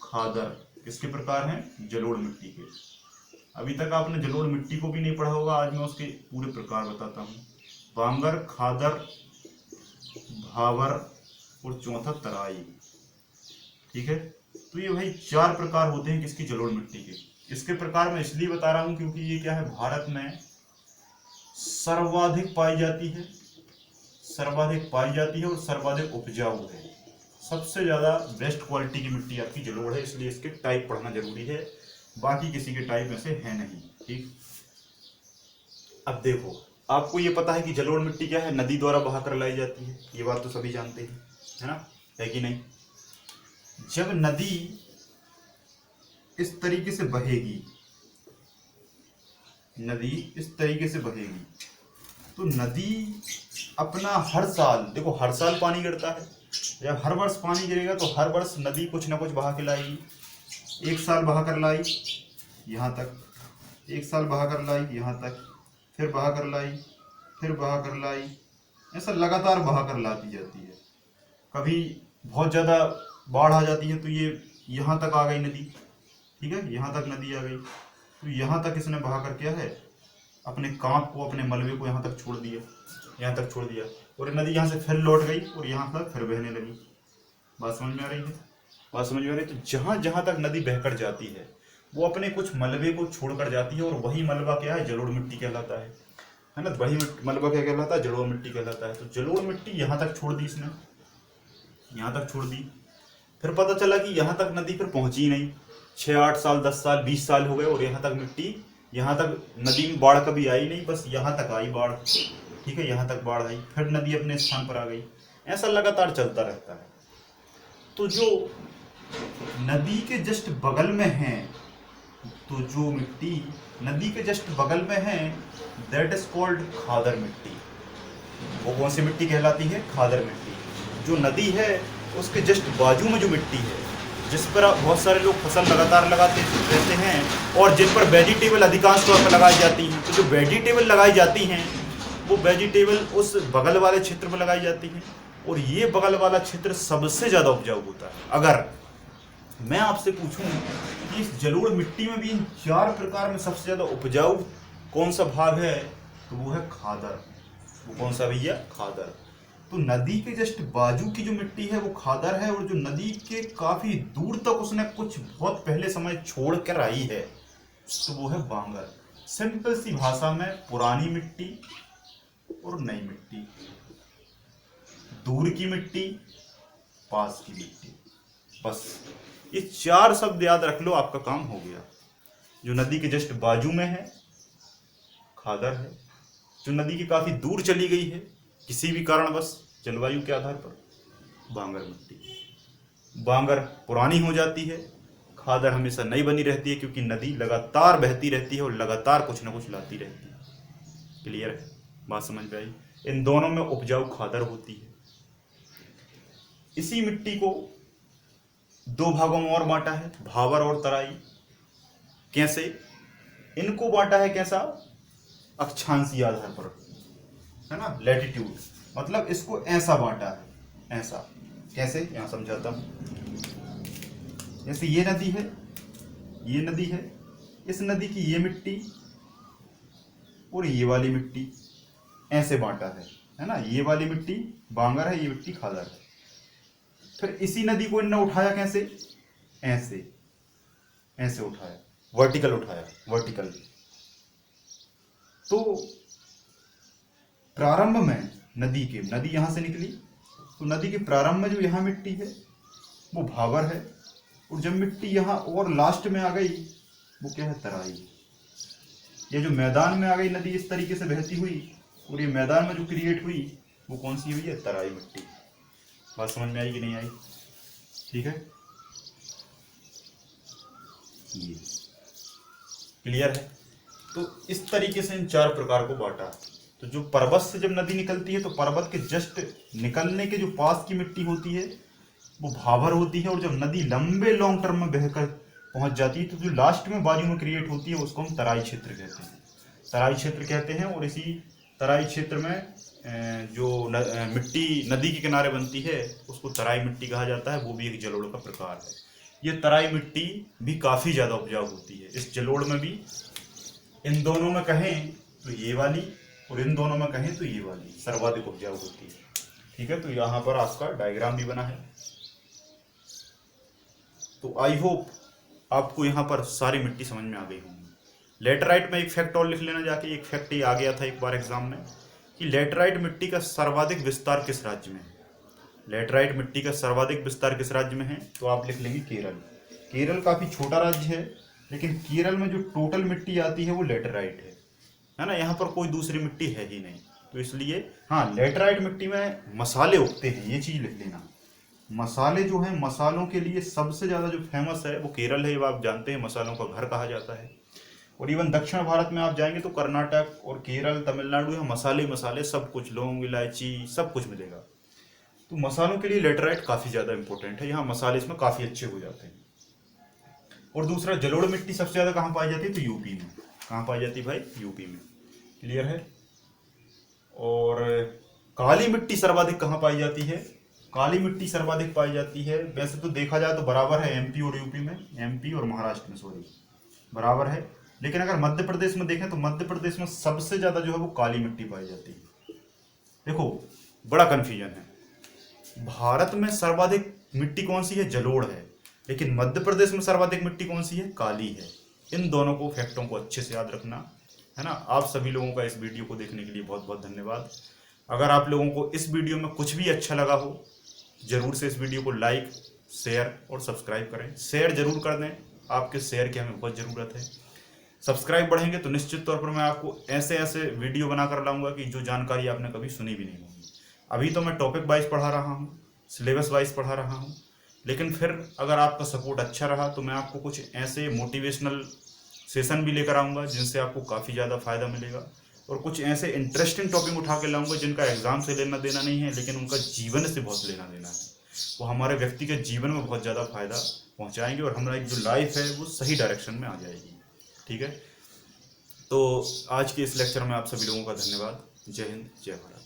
खादर। किसके प्रकार हैं? जलोढ़ मिट्टी के। अभी तक आपने जलोढ़ मिट्टी को भी नहीं पढ़ा होगा, आज मैं उसके पूरे प्रकार बताता हूँ। बांगर, खादर, भावर और चौथा तराई। ठीक है, तो ये भाई 4 प्रकार होते हैं किसकी? जलोढ़ मिट्टी के। इसके प्रकार मैं इसलिए बता रहा हूं क्योंकि ये क्या है, भारत में सर्वाधिक पाई जाती है, सर्वाधिक पाई जाती है और सर्वाधिक उपजाऊ है। सबसे ज्यादा बेस्ट क्वालिटी की मिट्टी आपकी जलोढ़ है, इसलिए इसके टाइप पढ़ना जरूरी है। बाकी किसी के टाइप ऐसे है नहीं। ठीक, अब देखो, आपको ये पता है कि जलोढ़ मिट्टी क्या है? नदी द्वारा बहाकर लाई जाती है, ये बात तो सभी जानते हैं, है ना? है कि नहीं? जब नदी इस तरीके से बहेगी, नदी इस तरीके से बहेगी, तो नदी अपना हर साल, देखो हर साल पानी गिरता है, जब हर वर्ष पानी गिरेगा तो हर वर्ष नदी कुछ ना कुछ बहा के लाएगी। एक साल बहा कर लाई यहाँ तक, एक साल बहा कर लाई यहाँ तक, फिर बहा कर लाई, फिर बहा कर लाई, ऐसा लगातार बहा कर लाती जाती है। कभी बहुत ज़्यादा बाढ़ आ जाती है तो ये यहाँ तक आ गई नदी, ठीक है, यहाँ तक नदी आ गई, तो यहाँ तक इसने बहा कर क्या है, अपने कांप को, अपने मलबे को यहाँ तक छोड़ दिया, यहाँ तक छोड़ दिया, और नदी यहाँ से फिर लौट गई और यहाँ तक फिर बहने लगी। बात समझ में आ रही है? बात समझ में आ रही है? तो जहाँ जहाँ तक नदी बहकर जाती है वो अपने कुछ मलबे को छोड़कर जाती है, और वही मलबा क्या है? जलोढ़ मिट्टी कहलाता है ना? वही मलबा क्या कहलाता है? जलोढ़ मिट्टी कहलाता है। तो जलोढ़ मिट्टी यहाँ तक छोड़ दी इसने, यहाँ तक छोड़ दी, फिर पता चला कि यहाँ तक नदी फिर पहुंची नहीं, 6-8 साल, 10 साल, 20 साल हो गए और यहाँ तक मिट्टी, यहाँ तक नदी में बाढ़ कभी आई नहीं, बस यहाँ तक आई बाढ़। ठीक है, यहाँ तक बाढ़ आई, फिर नदी अपने स्थान पर आ गई, ऐसा लगातार चलता रहता है। तो जो नदी के जस्ट बगल में है, तो जो मिट्टी नदी के जस्ट बगल में है, दैट इज कॉल्ड खादर मिट्टी। वो कौन सी मिट्टी कहलाती है? खादर मिट्टी। जो नदी है उसके जस्ट बाजू में जो मिट्टी है, जिस पर बहुत सारे लोग फसल लगातार लगाते रहते हैं और जिन पर वेजिटेबल अधिकांश तौर पर लगाई जाती हैं, तो जो वेजिटेबल लगाई जाती हैं वो वेजिटेबल उस बगल वाले क्षेत्र में लगाई जाती हैं, और ये बगल वाला क्षेत्र सबसे ज़्यादा उपजाऊ होता है। अगर मैं आपसे पूछूं कि इस जलोढ़ मिट्टी में भी इन 4 प्रकार में सबसे ज़्यादा उपजाऊ कौन सा भाग है, तो वो है खादर। वो कौन सा भैया? खादर। तो नदी के जस्ट बाजू की जो मिट्टी है वो खादर है, और जो नदी के काफी दूर तक उसने कुछ बहुत पहले समय छोड़ कर आई है तो वो है बांगर। सिंपल सी भाषा में पुरानी मिट्टी और नई मिट्टी, दूर की मिट्टी, पास की मिट्टी, बस ये 4 शब्द याद रख लो, आपका काम हो गया। जो नदी के जस्ट बाजू में है खादर है, जो नदी के काफी दूर चली गई है किसी भी कारणवश जलवायु के आधार पर, बांगर मिट्टी। बांगर पुरानी हो जाती है, खादर हमेशा नई बनी रहती है, क्योंकि नदी लगातार बहती रहती है और लगातार कुछ ना कुछ लाती रहती है। क्लियर है? बात समझ में आई? इन दोनों में उपजाऊ खादर होती है। इसी मिट्टी को 2 भागों में और बांटा है, भावर और तराई। कैसे इनको बांटा है? कैसा? अक्षांशीय आधार पर, है ना, लैटिट्यूड। मतलब इसको ऐसा बांटा है, ऐसा। कैसे? यहां समझाता हूं। जैसे ये नदी है, ये नदी है, इस नदी की ये मिट्टी और ये वाली मिट्टी ऐसे बांटा है ना? ये वाली मिट्टी बांगर है, ये मिट्टी खादर है। फिर इसी नदी को इन्होंने उठाया कैसे? ऐसे, ऐसे उठाया, वर्टिकल उठाया, वर्टिकल। तो प्रारंभ में नदी यहां से निकली, तो नदी के प्रारंभ में जो यहां मिट्टी है वो भावर है, और जब मिट्टी यहां और लास्ट में आ गई वो क्या है? तराई। ये जो मैदान में आ गई नदी इस तरीके से बहती हुई, और ये मैदान में जो क्रिएट हुई वो कौन सी हुई है? तराई मिट्टी। बात समझ में आई कि नहीं आई? ठीक है, ये क्लियर है? तो इस तरीके से इन 4 प्रकार को बांटा। तो जो पर्वत से जब नदी निकलती है तो पर्वत के जस्ट निकलने के जो पास की मिट्टी होती है वो भावर होती है, और जब नदी लंबे लॉन्ग टर्म में बहकर पहुंच जाती है तो जो लास्ट में बाजू में क्रिएट होती है उसको हम तराई क्षेत्र कहते हैं। तराई क्षेत्र कहते हैं। और इसी तराई क्षेत्र में जो मिट्टी नदी के किनारे बनती है उसको तराई मिट्टी कहा जाता है, वो भी एक जलोढ़ का प्रकार है। ये तराई मिट्टी भी काफ़ी ज़्यादा उपजाऊ होती है। इस जलोढ़ में भी इन दोनों में कहें तो ये वाली और इन दोनों में कहें तो ये वाली सर्वाधिक उपजाऊ होती है। ठीक है, तो यहाँ पर आपका डायग्राम भी बना है। तो आई होप आपको यहाँ पर सारी मिट्टी समझ में आ गई होंगी। लेटराइट में एक फैक्ट और लिख लेना जाके, एक फैक्ट ये आ गया था एक बार एग्जाम में कि लेटराइट मिट्टी का सर्वाधिक विस्तार किस राज्य में है। लेटराइट मिट्टी का सर्वाधिक विस्तार किस राज्य में है, तो आप लिख लेंगे केरल। केरल काफ़ी छोटा राज्य है, लेकिन केरल में जो टोटल मिट्टी आती है वो लेटराइट है ना। यहाँ पर कोई दूसरी मिट्टी है ही नहीं, तो इसलिए हाँ, लेटराइट मिट्टी में मसाले उगते हैं, ये चीज़ लिख लेना। मसाले जो हैं, मसालों के लिए सबसे ज़्यादा जो फेमस है वो केरल है, वो आप जानते हैं, मसालों का घर कहा जाता है। और इवन दक्षिण भारत में आप जाएंगे तो कर्नाटक और केरल, तमिलनाडु, यहाँ मसाले मसाले सब कुछ, लौंग इलायची सब कुछ मिलेगा। तो मसालों के लिए लेटराइट काफ़ी ज़्यादा इंपॉर्टेंट है, यहाँ मसाले इसमें काफ़ी अच्छे हो जाते हैं। और दूसरा, जलोढ़ मिट्टी सबसे ज़्यादा कहाँ पाई जाती है, तो यूपी में। कहाँ पाई जाती है भाई, यूपी में। क्लियर है। और काली मिट्टी सर्वाधिक कहाँ पाई जाती है, काली मिट्टी सर्वाधिक पाई जाती है, वैसे तो देखा जाए तो बराबर है एमपी और यूपी में, एमपी और महाराष्ट्र में, सॉरी बराबर है। लेकिन अगर मध्य प्रदेश में देखें तो मध्य प्रदेश में सबसे ज़्यादा जो है वो काली मिट्टी पाई जाती है। देखो बड़ा कन्फ्यूजन है, भारत में सर्वाधिक मिट्टी कौन सी है, जलोढ़ है, लेकिन मध्य प्रदेश में सर्वाधिक मिट्टी कौन सी है, काली है। इन दोनों को फैक्टों को अच्छे से याद रखना है ना। आप सभी लोगों का इस वीडियो को देखने के लिए बहुत बहुत धन्यवाद। अगर आप लोगों को इस वीडियो में कुछ भी अच्छा लगा हो, जरूर से इस वीडियो को लाइक, शेयर और सब्सक्राइब करें। शेयर जरूर कर दें, आपके शेयर की हमें बहुत ज़रूरत है। सब्सक्राइब बढ़ेंगे तो निश्चित तौर पर मैं आपको ऐसे ऐसे वीडियो बनाकर लाऊंगा कि जो जानकारी आपने कभी सुनी भी नहीं होगी। अभी तो मैं टॉपिक वाइज पढ़ा रहा हूँ, सिलेबस वाइज पढ़ा रहा हूँ, लेकिन फिर अगर आपका सपोर्ट अच्छा रहा तो मैं आपको कुछ ऐसे मोटिवेशनल सेशन भी लेकर आऊँगा जिनसे आपको काफ़ी ज़्यादा फायदा मिलेगा। और कुछ ऐसे इंटरेस्टिंग टॉपिक उठा के लाऊंगा जिनका एग्जाम से लेना देना नहीं है, लेकिन उनका जीवन से बहुत लेना देना है। वो हमारे व्यक्ति के जीवन में बहुत ज़्यादा फायदा पहुंचाएंगे और हमारी जो लाइफ है वो सही डायरेक्शन में आ जाएगी। ठीक है, तो आज के इस लेक्चर में आप सभी लोगों का धन्यवाद। जय हिंद, जय भारत।